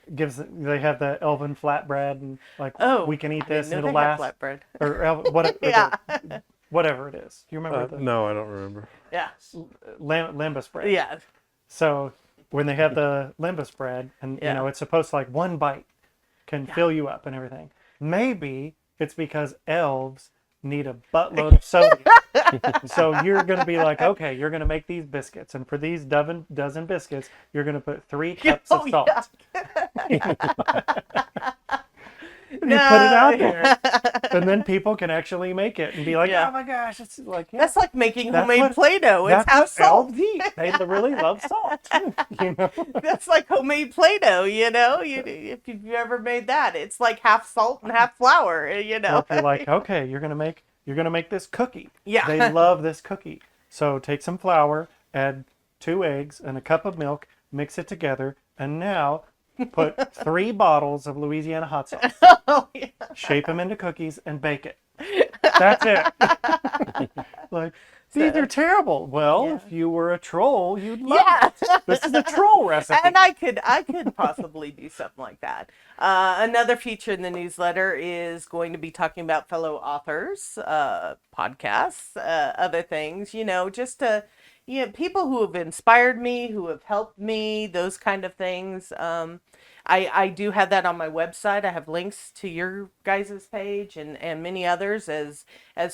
they have the elven flatbread and like we can eat I this didn't and know it'll they last had flatbread. or whatever Yeah. whatever it is. Do you remember the No, I don't remember. Yeah. limbus bread? Yeah. So when they have the limbus bread and Yeah. it's supposed to like one bite can fill you up and everything. Maybe it's because elves need a buttload of sodium. So you're going to be like, okay, you're going to make these biscuits, and for these dozen biscuits, you're going to put 3 cups of salt. Yeah. You put it out there, and then people can actually make it and be like, Yeah. oh my gosh, it's like That's like making That's homemade what- Play-Doh. It's that's half what salt. elves eat. They really love salt. That's like homemade Play-Doh, if you've ever made that. It's like half salt and half flour, Or if you're like, okay, you're gonna make this cookie. Yeah. They love this cookie. So take some flour, add 2 eggs and a cup of milk, mix it together, and now put 3 bottles of Louisiana hot sauce. Oh, yeah. Shape them into cookies and bake it. That's it. Like, these are terrible. Well, Yeah. if you were a troll, you'd love Yeah. it. This is a troll recipe. And I could possibly do something like that. Another feature in the newsletter is going to be talking about fellow authors, podcasts, other things, just to, people who have inspired me, who have helped me, those kind of things. I do have that on my website. I have links to your guys' page and many others as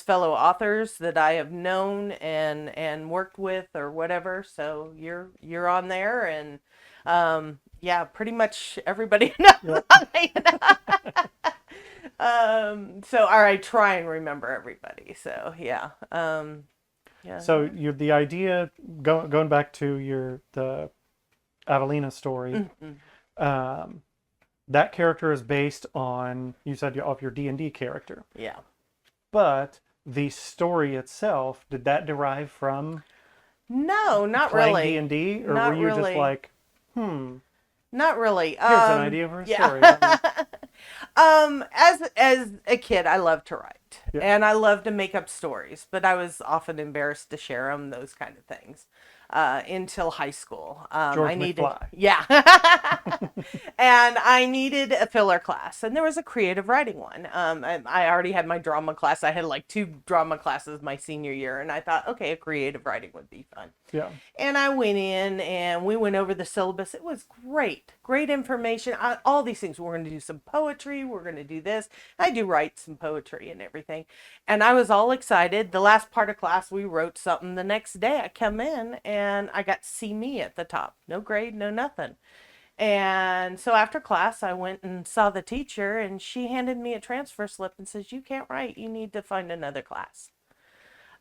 fellow authors that I have known and worked with or whatever. So you're on there, and pretty much everybody knows. So I try and remember everybody. So yeah. Yeah. So the idea going back to the Avelina story, that character is based on, you said, of your D&D character, Yeah. but the story itself, did that derive from No, not playing really. D&D, or Not were you just really. like, Not really. here's an idea for a story? As a kid, I loved to write, Yeah. and I loved to make up stories, but I was often embarrassed to share them, those kind of things. until high school. George I needed, McFly. yeah, and I needed a filler class, and there was a creative writing one. I already had my drama class. I had like 2 drama classes my senior year, and I thought, okay, a creative writing would be fun. Yeah. And I went in and we went over the syllabus. It was great information. All these things. We're going to do some poetry. We're going to do this. I do write some poetry and everything. And I was all excited. The last part of class, we wrote something. The next day I come in and I got C me at the top. No grade, no nothing. And so after class, I went and saw the teacher, and she handed me a transfer slip and says, "You can't write. You need to find another class."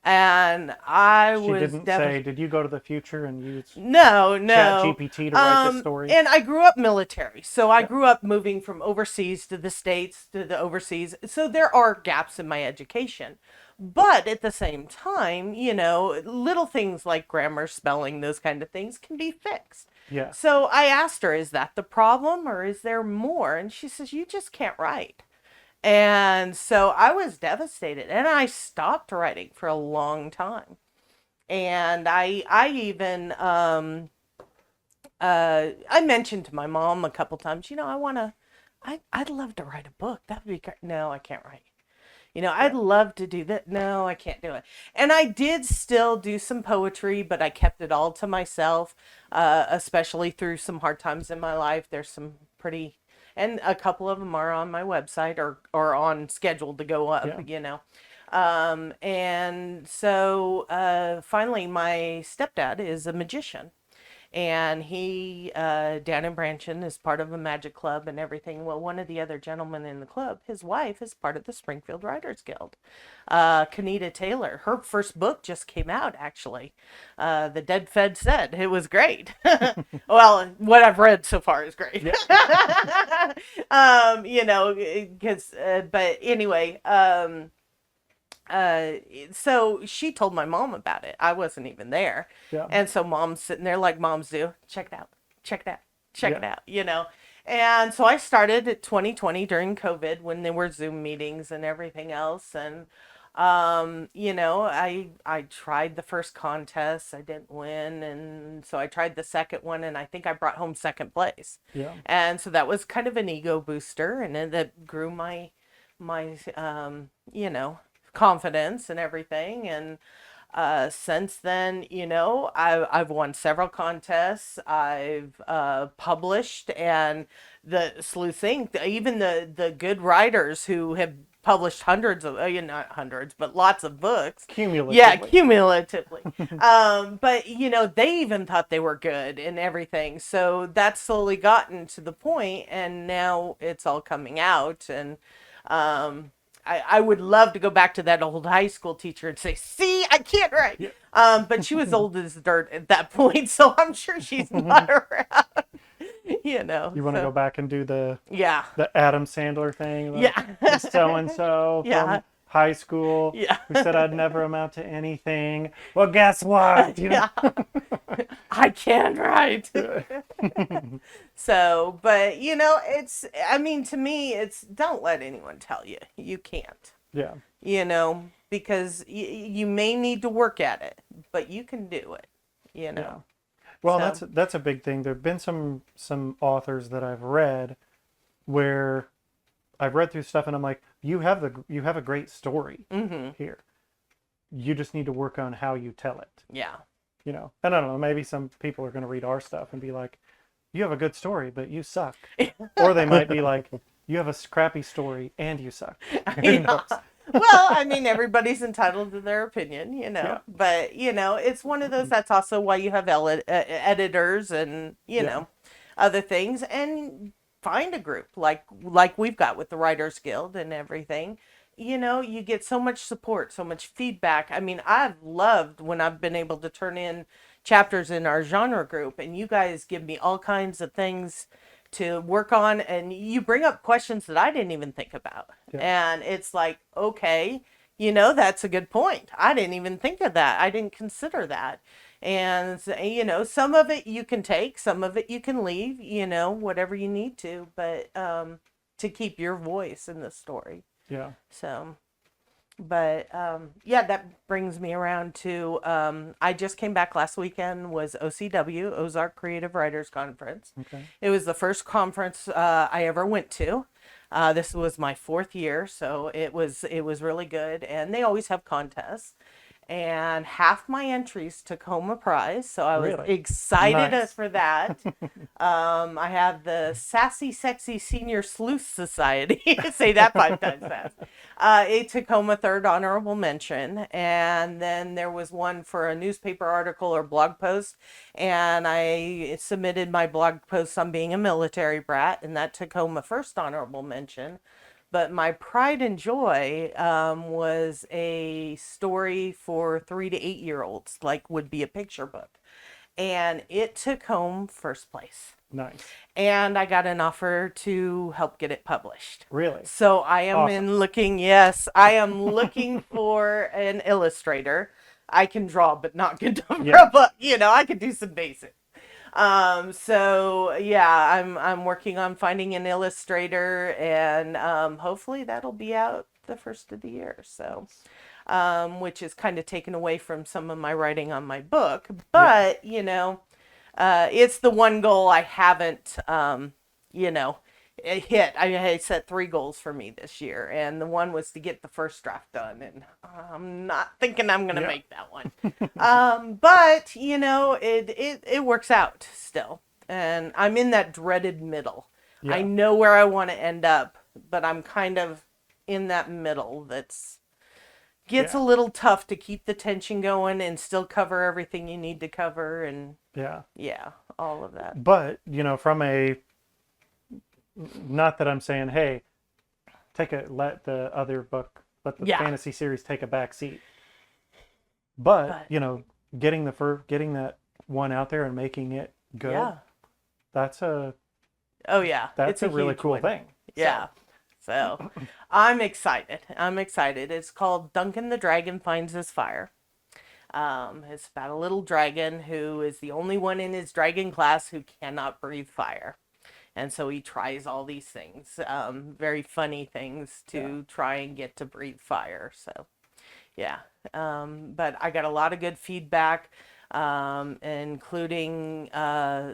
And I She was didn't say, did you go to the future and use no, ChatGPT to write this story? And I grew up military, so I grew up moving from overseas to the States to the overseas. So there are gaps in my education. But at the same time, little things like grammar, spelling, those kind of things can be fixed. Yeah. So I asked her, is that the problem or is there more? And she says, you just can't write. And so I was devastated, and I stopped writing for a long time. And I even I mentioned to my mom a couple times, I'd love to write a book. That would be great. No, I can't write. I'd love to do that. No, I can't do it. And I did still do some poetry, but I kept it all to myself, especially through some hard times in my life. There's some pretty, and a couple of them are on my website or on schedule to go up, and so finally my stepdad is a magician. And he, down in Branson, is part of a magic club and everything. Well, one of the other gentlemen in the club, his wife is part of the Springfield Writers Guild. Kanita Taylor, her first book just came out, actually. The Dead Fed Said. It was great. Well, what I've read so far is great. Yeah. But anyway, so she told my mom about it. I wasn't even there. Yeah. And so mom's sitting there like moms do. Check it out. Check it out. Check it out, And so I started at 2020 during COVID when there were Zoom meetings and everything else. And, I tried the first contest. I didn't win. And so I tried the second one, and I think I brought home second place. Yeah. And so that was kind of an ego booster, and then that grew my confidence and everything. And since then, I've won several contests. I've published, and the sleuthing, even the good writers who have published hundreds of, not hundreds, but lots of books. Cumulatively. Yeah, cumulatively. But, they even thought they were good and everything. So that's slowly gotten to the point, and now it's all coming out. And I would love to go back to that old high school teacher and say, see, I can't write. Yeah. But she was old as dirt at that point, so I'm sure she's not around. You want to go back and do the Adam Sandler thing? Yeah. So-and-so from high school who said I'd never amount to anything. Well, guess what? I can't write. So, but to me, it's don't let anyone tell you you can't. Yeah. Because you may need to work at it, but you can do it. Yeah. Well, so that's a big thing. There've been some authors that I've read where I've read through stuff and I'm like, you have a great story here. You just need to work on how you tell it. Yeah. And I don't know, maybe some people are going to read our stuff and be like, you have a good story, but you suck. Or they might be like, you have a crappy story and you suck. Who knows? Well, everybody's entitled to their opinion, but, it's one of those, that's also why you have editors and, other things, and find a group like we've got with the Writers Guild and everything. You get so much support, so much feedback. I've loved when I've been able to turn in chapters in our genre group, and you guys give me all kinds of things to work on, and you bring up questions that I didn't even think about. Yeah. And it's like, okay, that's a good point. I didn't even think of that. I didn't consider that. And, some of it you can take, some of it you can leave, whatever you need to, but to keep your voice in the story. Yeah. So, But yeah, that brings me around to I just came back last weekend, was OCW, Ozark Creative Writers Conference. Okay. It was the first conference I ever went to. This was my 4th year, so it was really good, and they always have contests. And half my entries took home a prize, so I was Really? excited Nice. for that. I have the Sassy Sexy Senior Sleuth Society. Say that 5 times fast. It took home a 3rd honorable mention, and then there was one for a newspaper article or blog post, and I submitted my blog post on being a military brat, and that took home a 1st honorable mention. But my pride and joy was a story for 3 to 8 year olds, like would be a picture book. And it took home 1st place. Nice. And I got an offer to help get it published. Really? So I am Awesome. yes, I am looking for an illustrator. I can draw, but not good enough for Yeah. a book. I could do some basics. So yeah, I'm working on finding an illustrator, and hopefully that'll be out the 1st of the year. So, which is kind of taken away from some of my writing on my book, but it's the one goal I haven't, hit. I set 3 goals for me this year, and the one was to get the 1st draft done, and I'm not thinking I'm gonna Yeah. make that one. But it works out still, and I'm in that dreaded middle. Yeah. I know where I want to end up, but I'm kind of in that middle that's gets Yeah. a little tough to keep the tension going and still cover everything you need to cover, and Yeah. all of that. But, from not that I'm saying, hey, let the Yeah. fantasy series take a back seat. But, But getting that one out there and making it good, yeah. that's a Oh yeah. that's It's a really huge cool one. thing. Yeah. So I'm excited. It's called Duncan the Dragon Finds His Fire. It's about a little dragon who is the only one in his dragon class who cannot breathe fire. And so he tries all these things, very funny things to try and get to breathe fire. So, yeah. But I got a lot of good feedback, including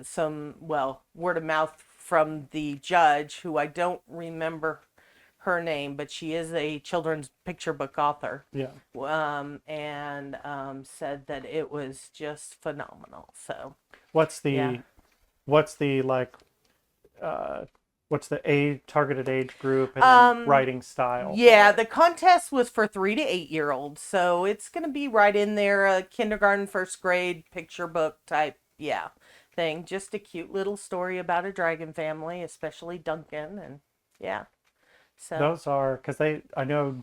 some, word of mouth from the judge, who I don't remember her name, but she is a children's picture book author. Yeah. And said that it was just phenomenal. So, What's the yeah. what's the targeted age group and then writing style? Yeah, the contest was for 3 to 8 year olds, so it's gonna be right in there, a kindergarten, 1st grade picture book type, thing. Just a cute little story about a dragon family, especially Duncan, and yeah. So Those are because I know,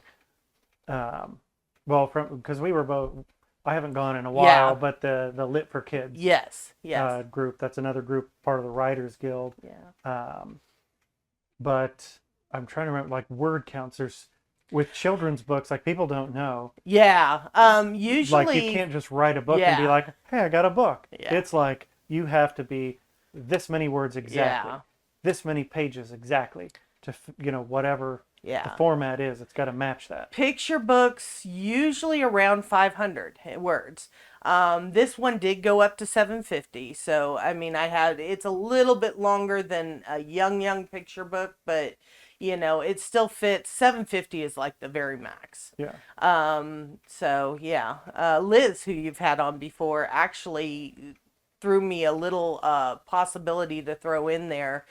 because we were both. I haven't gone in a while, Yeah. but the Lit for Kids yes, group, that's another group part of the Writers Guild. yeah, But I'm trying to remember, like, word counts. There's with children's books, like, people don't know. yeah. Like, Usually, you can't just write a book and be Yeah. like, hey, I got a book. Yeah. It's like you have to be this many words exactly, Yeah. this many pages exactly to whatever the yeah. format is. It's got to match that. Picture books usually around 500 words. This one did go up to 750. So, I mean, it's a little bit longer than a young picture book, but it still fits. 750 is like the very max. Yeah. So yeah. Liz, who you've had on before, actually threw me a little possibility to throw in there,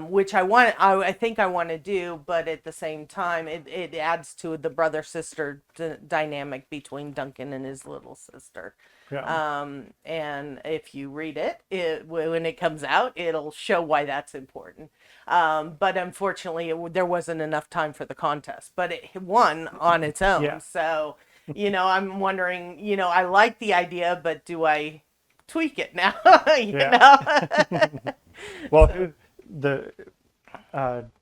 which I think I want to do, but at the same time it adds to the brother sister dynamic between Duncan and his little sister. Yeah. And if you read it when it comes out, it'll show why that's important. But unfortunately there wasn't enough time for the contest, but it won on its own. Yeah. So I'm wondering, I like the idea, but do I tweak it now? Well, the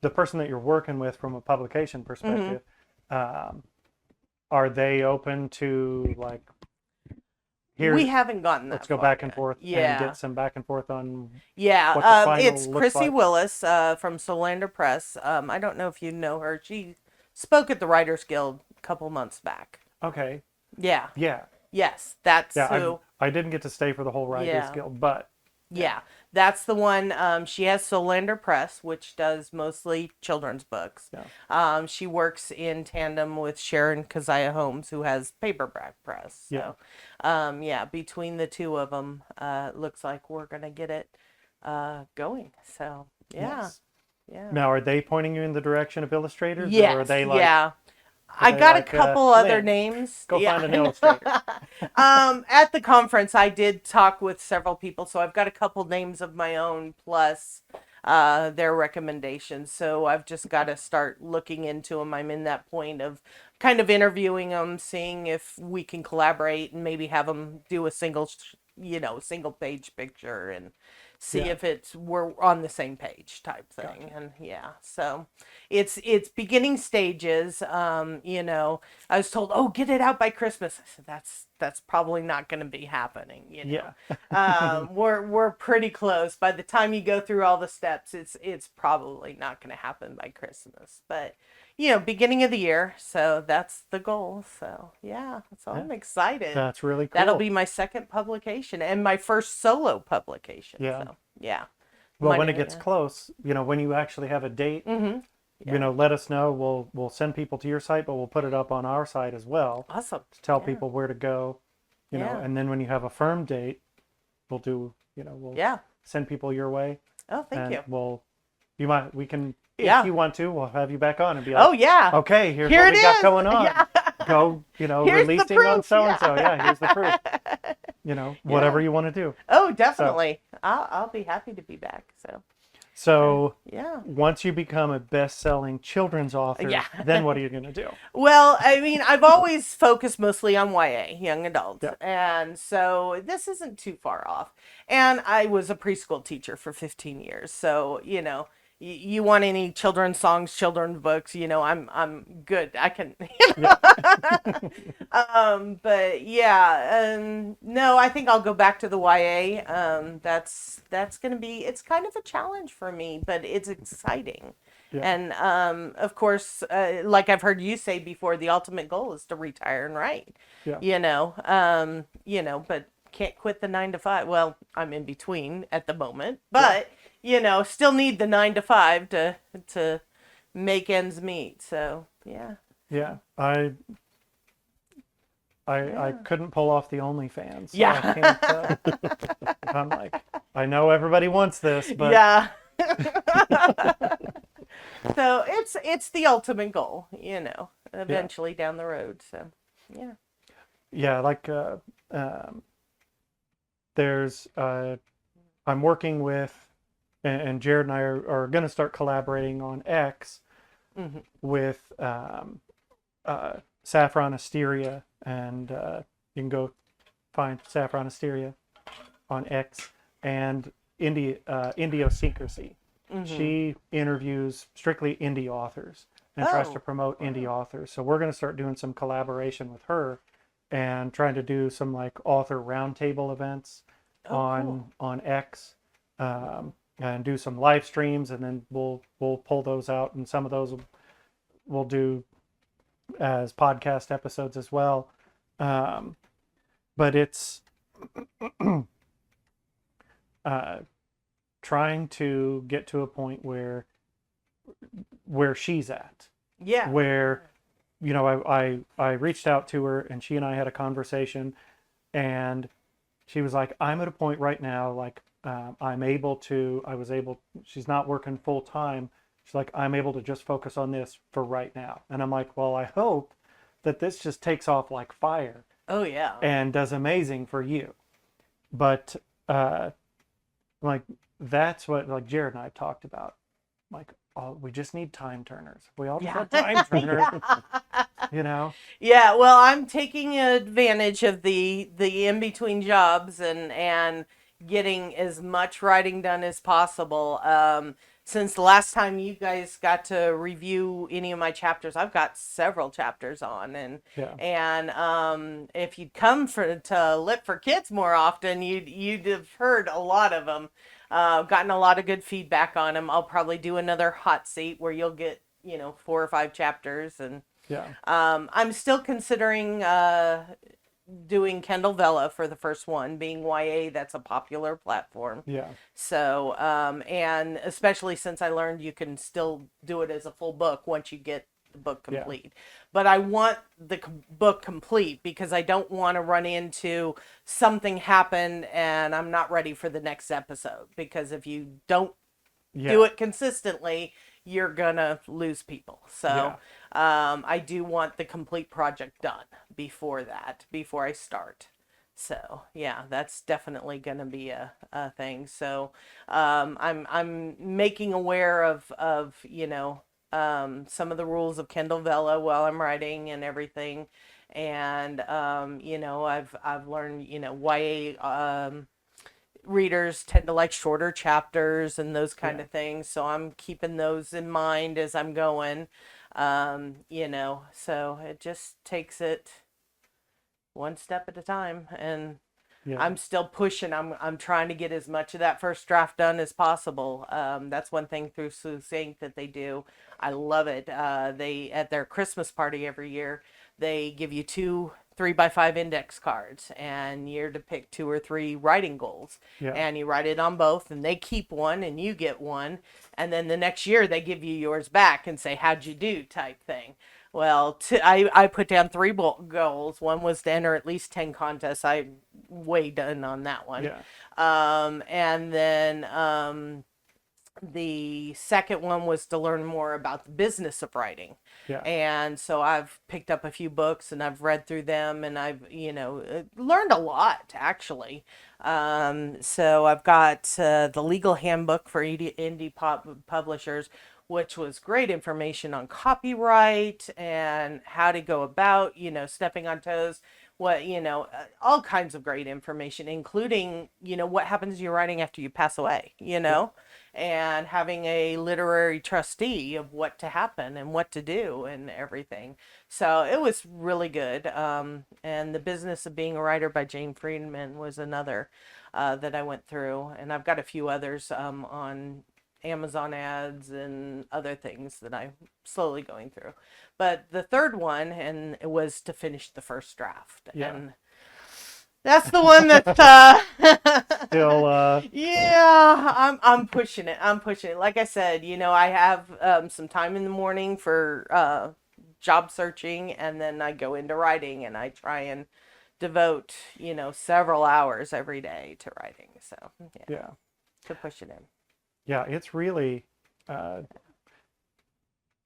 person that you're working with from a publication perspective, are they open to, like, here? We haven't gotten that Let's go far back and yet. forth Yeah. and get some back and forth on. Yeah, what the final it's looks Chrissy like. Willis from Solander Press. I don't know if you know her. She spoke at the Writers Guild couple months back. Okay. Yeah. Yeah. Yes, that's Yeah. who. I didn't get to stay for the whole Writers Yeah. Guild, but Yeah, that's the one. She has Solander Press, which does mostly children's books. Yeah. She works in tandem with Sharon Keziah Holmes, who has Paperback Press. So, yeah, between the two of them, looks like we're gonna get it going. So, yeah, Nice. yeah. Now, are they pointing you in the direction of illustrators, or Yes, are they like? yeah. Are I they got like, a couple other Lynn, names. Go Yeah. find an illustrator. At the conference, I did talk with several people, so I've got a couple names of my own plus their recommendations. So I've just got to start looking into them. I'm in that point of kind of interviewing them, seeing if we can collaborate and maybe have them do a single page picture and see Yeah. if we're on the same page type thing. Gotcha. And yeah, so it's beginning stages. I was told, oh, get it out by Christmas. I said, that's probably not going to be happening. Yeah. We're pretty close. By the time you go through all the steps, it's probably not going to happen by Christmas. But beginning of the year, so that's the goal. So yeah, so I'm excited. That's really cool. That'll be my second publication and my first solo publication. Yeah. So yeah. Well, when it gets close, when you actually have a date, let us know. We'll send people to your site, but we'll put it up on our site as well. Awesome. To tell people where to go, and then when you have a firm date, we'll do, we'll send people your way. Oh, thank you. We can, if you want to, we'll have you back on and be like, oh yeah, okay, here's here what it we got is. going on. Yeah. Go, Here's the releasing on proof. so-and-so. Yeah, here's the proof. Whatever you want to do. Oh, definitely. I'll be happy to be back. So yeah. Once you become a best-selling children's author, then what are you going to do? Well, I mean, I've always focused mostly on YA, young adults. Yeah. And so this isn't too far off. And I was a preschool teacher for 15 years. So, you want any children's songs, children's books, I'm good. I can, but yeah, no, I think I'll go back to the YA. That's going to be, it's kind of a challenge for me, but it's exciting. Yeah. And, of course, like I've heard you say before, the ultimate goal is to retire and write, but can't quit the 9 to 5. Well, I'm in between at the moment, but still need the 9 to 5 to make ends meet. So, yeah. Yeah. I couldn't pull off the OnlyFans. So yeah. I can't, I'm like, I know everybody wants this, but yeah. So it's the ultimate goal, eventually down the road. So, yeah. Yeah. Like, there's, I'm working with, and Jared and I are going to start collaborating on X with Saffron Asteria, and you can go find Saffron Asteria on X, and Indiosecrecy. She interviews strictly indie authors and tries to promote indie authors. So we're going to start doing some collaboration with her and trying to do some like author roundtable events on X. And do some live streams, and then we'll pull those out, and some of those we'll do as podcast episodes as well. But it's trying to get to a point where she's at. Yeah. Where, I reached out to her, and she and I had a conversation, and she was like, I'm at a point right now, like, she's not working full time. She's like, I'm able to just focus on this for right now. And I'm like, well, I hope that this just takes off like fire. Oh yeah. And does amazing for you. But, like, that's what, like, Jared and I have talked about. Like, we just need time turners. We all just want time turners, Yeah, well, I'm taking advantage of the in-between jobs and getting as much writing done as possible. Since the last time you guys got to review any of my chapters, I've got several chapters on, and if you'd come to Lit for Kids more often, you'd have heard a lot of them. Gotten a lot of good feedback on them. I'll probably do another hot seat where you'll get 4 or 5 chapters, and Yeah. I'm still considering doing Kindle Vella for the first one, being YA, that's a popular platform. Yeah. So, and especially since I learned you can still do it as a full book once you get the book Yeah. complete. But I want the book complete because I don't want to run into something happen and I'm not ready for the next episode. Because if you don't do it consistently, you're gonna lose people. So I do want the complete project done before I start. So yeah, that's definitely gonna be a thing. So I'm making aware of some of the rules of Kindle Vella while I'm writing and everything. And I've learned YA readers tend to like shorter chapters and those kind of things. So I'm keeping those in mind as I'm going. So it just takes it one step at a time. And I'm still pushing. I'm trying to get as much of that first draft done as possible. That's one thing through Succinct that they do. I love it. They at their Christmas party every year, they give you 2 3x5 index cards, and you're to pick 2 or 3 writing goals, and you write it on both, and they keep one, and you get one, and then the next year they give you yours back and say, "How'd you do?" type thing. Well, I put down 3 goals. One was to enter at least 10 contests. I way done on that one. And then the second one was to learn more about the business of writing. And so I've picked up a few books and I've read through them and I've, learned a lot actually. So I've got the legal handbook for indie pop publishers, which was great information on copyright and how to go about, stepping on toes, all kinds of great information, including, what happens to your writing after you pass away, and having a literary trustee of what to happen and what to do and everything. So it was really good. And The Business of Being a Writer by Jane Friedman was another that I went through. And I've got a few others on Amazon ads and other things that I'm slowly going through. But the third one, and it was to finish the first draft. And that's the one that's still I'm pushing it. Like I said, I have some time in the morning for job searching, and then I go into writing and I try and devote, several hours every day to writing. So to push it in. Yeah, it's really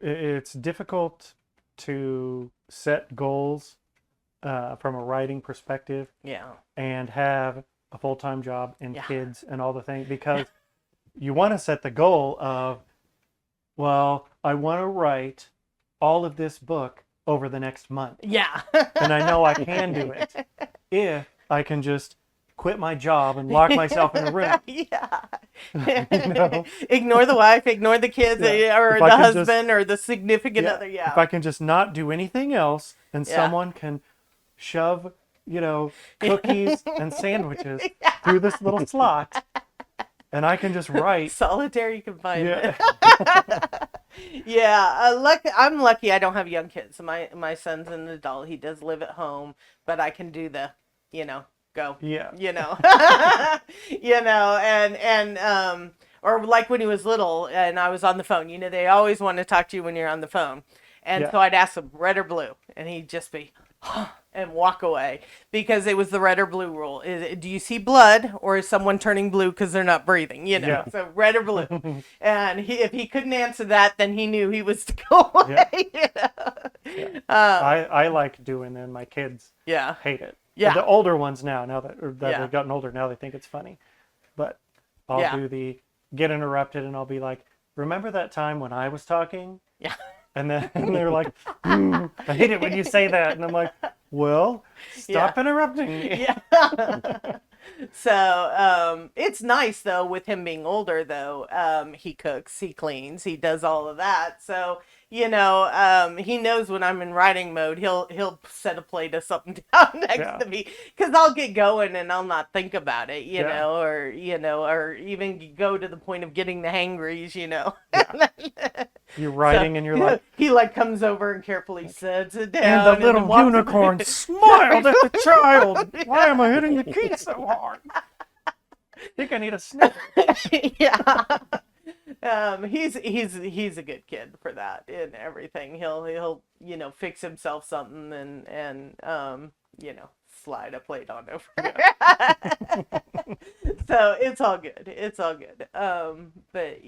it's difficult to set goals from a writing perspective and have a full-time job and kids and all the things, because you want to set the goal of, well, I want to write all of this book over the next month. And I know I can do it if I can just quit my job and lock myself in a room. Ignore the wife, ignor the kids, or the husband, or the significant other. If I can just not do anything else, and someone can shove, cookies and sandwiches through this little slot, and I can just write. Solitary confinement. I'm lucky I don't have young kids. My son's an adult. He does live at home, but I can do the, go. Or like when he was little and I was on the phone, they always want to talk to you when you're on the phone. And so I'd ask him, red or blue? And he'd just be, and walk away, because it was the red or blue rule. Do you see blood, or is someone turning blue because they're not breathing? So red or blue. And if he couldn't answer that, then he knew he was to go away. I like doing it, and my kids hate it. The older ones now that they've gotten older, now they think it's funny. But I'll do the get interrupted, and I'll be like, remember that time when I was talking? And then they're like, I hate it when you say that. And I'm like, well, stop interrupting me. So it's nice, though, with him being older, though. He cooks, he cleans, he does all of that. So he knows when I'm in writing mode, he'll set a plate of something down next to me, because I'll get going and I'll not think about it, or even go to the point of getting the hangries, Yeah. You're writing So, and you're like, he carcomes over and carefully sets it down. and the then little walks unicorn away. smiled at the child. Why am I hitting the key so hard? I think I need a sniffer. Yeah. He's a good kid for that and everything. He'll fix himself something and slide a plate on over. Yeah. So it's all good. It's all good. But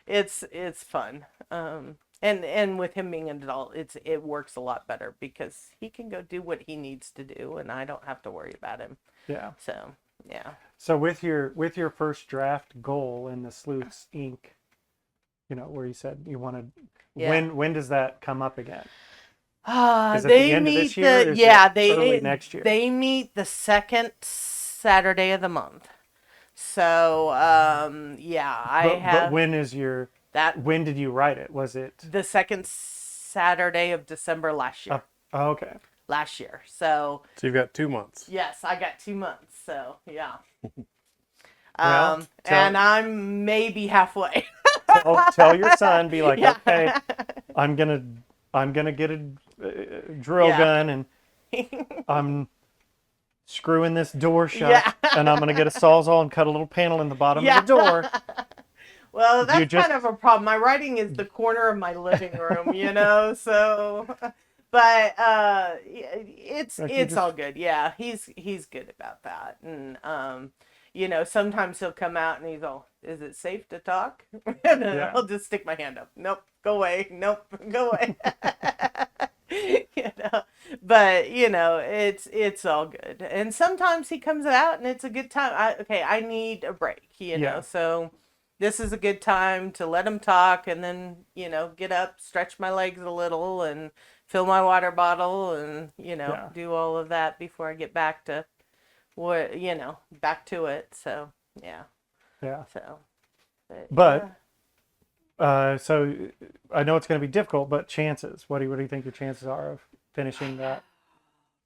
it's fun. And with him being an adult, it works a lot better because he can go do what he needs to do, and I don't have to worry about him. Yeah. So yeah. So with your first draft goal in the Sleuth's Inc., where you said you wanted, when does that come up again? Is it They the end meet of this year? Early next year. They meet the second Saturday of the month. So But when is that when did you write it? Was it the second Saturday of December last year? okay. Last year. So you've got 2 months. yes, I got 2 months. So yeah. Well, and I'm maybe halfway. tell your son, be like, Yeah. okay, I'm gonna get a drill gun and I'm screwing this door shut, Yeah. and I'm gonna get a sawzall and cut a little panel in the bottom of the door. Well, that's kind of a problem. My writing is the corner of my living room, so but it's all good. Yeah, he's good about that. And sometimes he'll come out and he's all, "Is it safe to talk?" And I'll just stick my hand up. Nope, go away. Nope, go away. But it's all good. And sometimes he comes out and it's a good time. I need a break, so this is a good time to let him talk and then, get up, stretch my legs a little and fill my water bottle and, do all of that before I get back to back to it. So, yeah. Yeah. So, But so I know it's going to be difficult, but chances. What do you think your chances are of finishing that?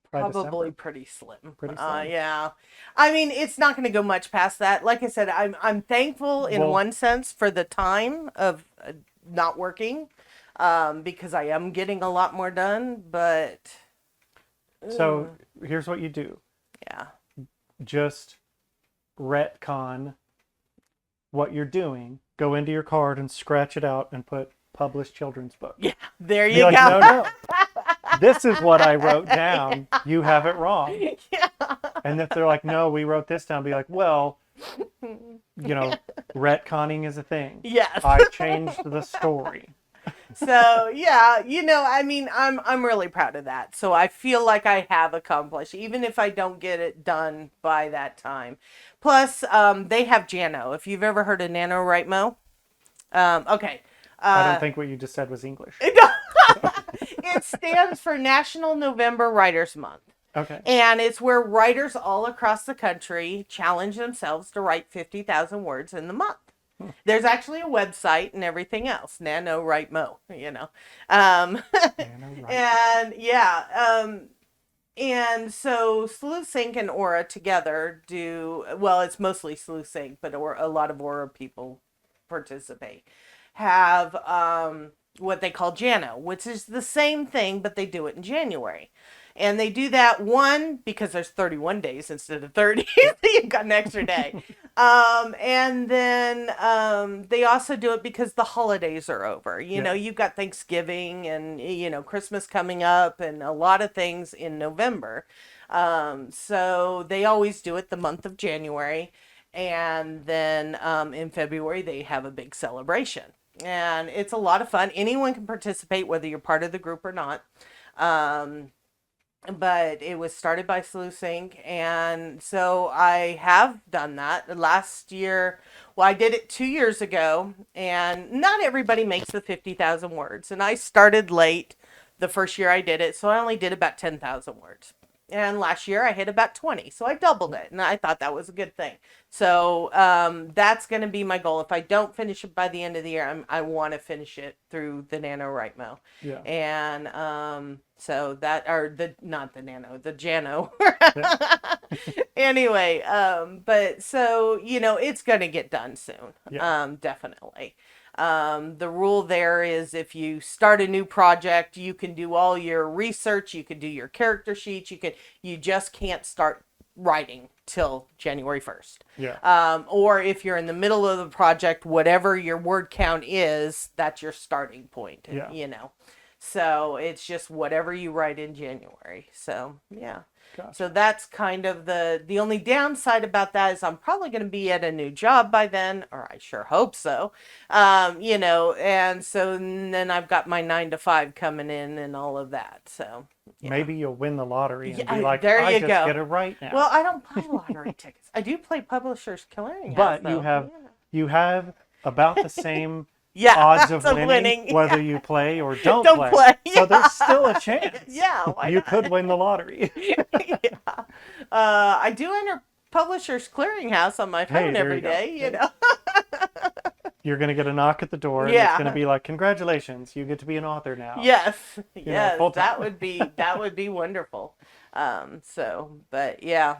Probably pretty slim. Pretty slim. Yeah. I mean, it's not going to go much past that. Like I said, I'm thankful in one sense for the time of not working, because I am getting a lot more done. But so here's what you do. Yeah. Just retcon what you're doing. Go into your card and scratch it out and put published children's book. Yeah. There Be you like, go. No. This is what I wrote down. You have it wrong. Yeah. And if they're like, no, we wrote this down, be like, well, retconning is a thing. Yes. I changed the story. So yeah, I mean, I'm really proud of that. So I feel like I have accomplished, even if I don't get it done by that time. Plus, they have Jano. If you've ever heard of NaNoWriMo, okay. I don't think what you just said was English. It stands for National November Writers Month. Okay. And it's where writers all across the country challenge themselves to write 50,000 words in the month. There's actually a website and everything else. NaNoWriMo, And yeah. And so Sleuth Sync and Aura together it's mostly Sleuth Sync, but a lot of Aura people participate. Have what they call Jano, which is the same thing, but they do it in January. And they do that because there's 31 days instead of 30. So you've got an extra day. And then they also do it because the holidays are over. You've got Thanksgiving and, Christmas coming up and a lot of things in November. So they always do it the month of January. And then in February, they have a big celebration. And it's a lot of fun. Anyone can participate, whether you're part of the group or not. But it was started by Sleuth Sync, and so I have done that. Last year, I did it 2 years ago, and not everybody makes the 50,000 words. And I started late the first year I did it, so I only did about 10,000 words. And last year I hit about 20. So I doubled it. And I thought that was a good thing. So that's going to be my goal. If I don't finish it by the end of the year, I want to finish it through the NaNoWriMo. Yeah. And so that, or not the Nano, the Jano. Yeah. Anyway, but so, it's going to get done soon. Yeah. Definitely. The rule there is if you start a new project, you can do all your research, you can do your character sheets, you just can't start writing till January 1st. Yeah. Or if you're in the middle of the project, whatever your word count is, that's your starting point, Yeah. So it's just whatever you write in January. So, yeah. Gotcha. So that's kind of the only downside about that is I'm probably going to be at a new job by then, or I sure hope so. And so then I've got my 9 to 5 coming in and all of that. So yeah. Maybe you'll win the lottery and Yeah, be like, there I you just go. get it right now. Well, I don't play lottery tickets. I do play Publishers Clearinghouse, but though. you have about the same Yeah, odds of odds winning, whether you play or don't, Don't play, So yeah. there's still a chance. Yeah, why You not? could win the lottery. Yeah. I do enter Publishers Clearinghouse on my phone there every you go. day, You're going to get a knock at the door and Yeah. it's going to be like, congratulations, you get to be an author now. Yes, know, full time. that would be wonderful. But yeah,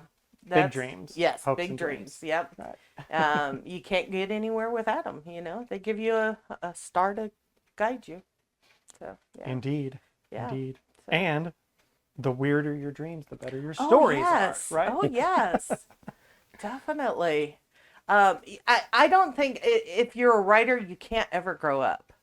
Big dreams. Yes, Hopes big and dreams. Yep. Right. You can't get anywhere without them. They give you a star to guide you. So yeah, Indeed. yeah. Indeed. So- And the weirder your dreams, the better your Oh, stories yes. are, right? Oh yes, definitely. I don't think if you're a writer, you can't ever grow up.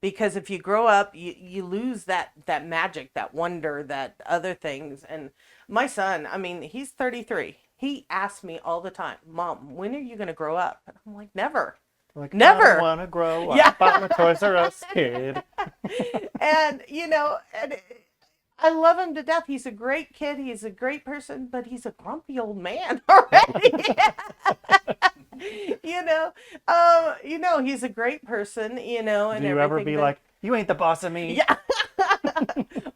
Because if you grow up, you lose that magic, that wonder, that other things. And my son, I mean, he's 33. He asks me all the time, Mom, when are you going to grow up? And I'm like, never. Like, Never. I want to grow up. Yeah. I'm a Toys R Us kid. And, I love him to death. He's a great kid. He's a great person, but he's a grumpy old man already. He's a great person, and Do you everything. ever be but- like, you ain't the boss of me? Yeah.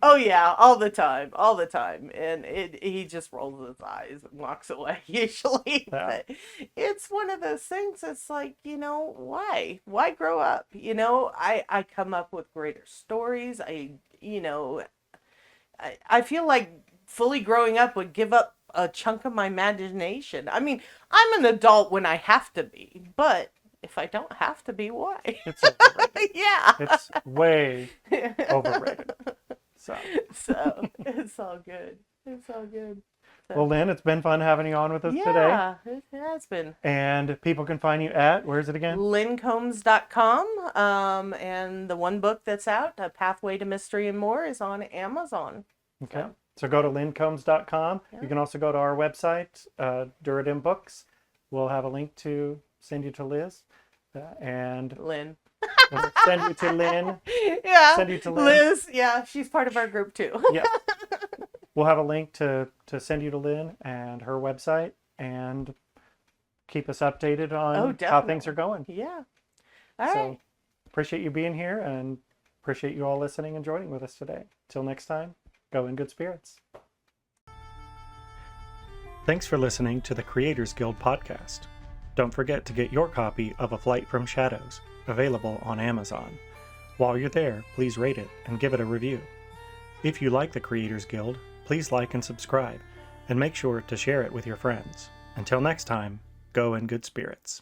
Oh yeah, all the time. And he just rolls his eyes and walks away usually. Yeah. But it's one of those things. It's like, why grow up? I come up with greater stories. I feel like fully growing up would give up a chunk of my imagination. I mean, I'm an adult when I have to be, but if I don't have to be, why? It's overrated. Yeah. It's way overrated. So, It's all good. It's all good. well, Lynn, it's been fun having you on with us today. Yeah, it has been. And people can find you at, where's it again? LynnCombs.com. And the one book that's out, A Pathway to Mystery and More, is on Amazon. Okay. So go to lynncombs.com. Yeah. You can also go to our website, Duradim Books. We'll have a link to send you to Liz. And Lynn. we'll send you to Lynn. Yeah. Send you to Lynn. Liz. Yeah, she's part of our group too. Yeah. We'll have a link to send you to Lynn and her website and keep us updated on how definitely. things are going. Yeah. All right. So appreciate you being here and appreciate you all listening and joining with us today. Till next time, go in good spirits. Thanks for listening to the Creators Guild podcast. Don't forget to get your copy of A Flight from Shadows, available on Amazon. While you're there, please rate it and give it a review. If you like the Creators Guild, please like and subscribe, and make sure to share it with your friends. Until next time, go in good spirits.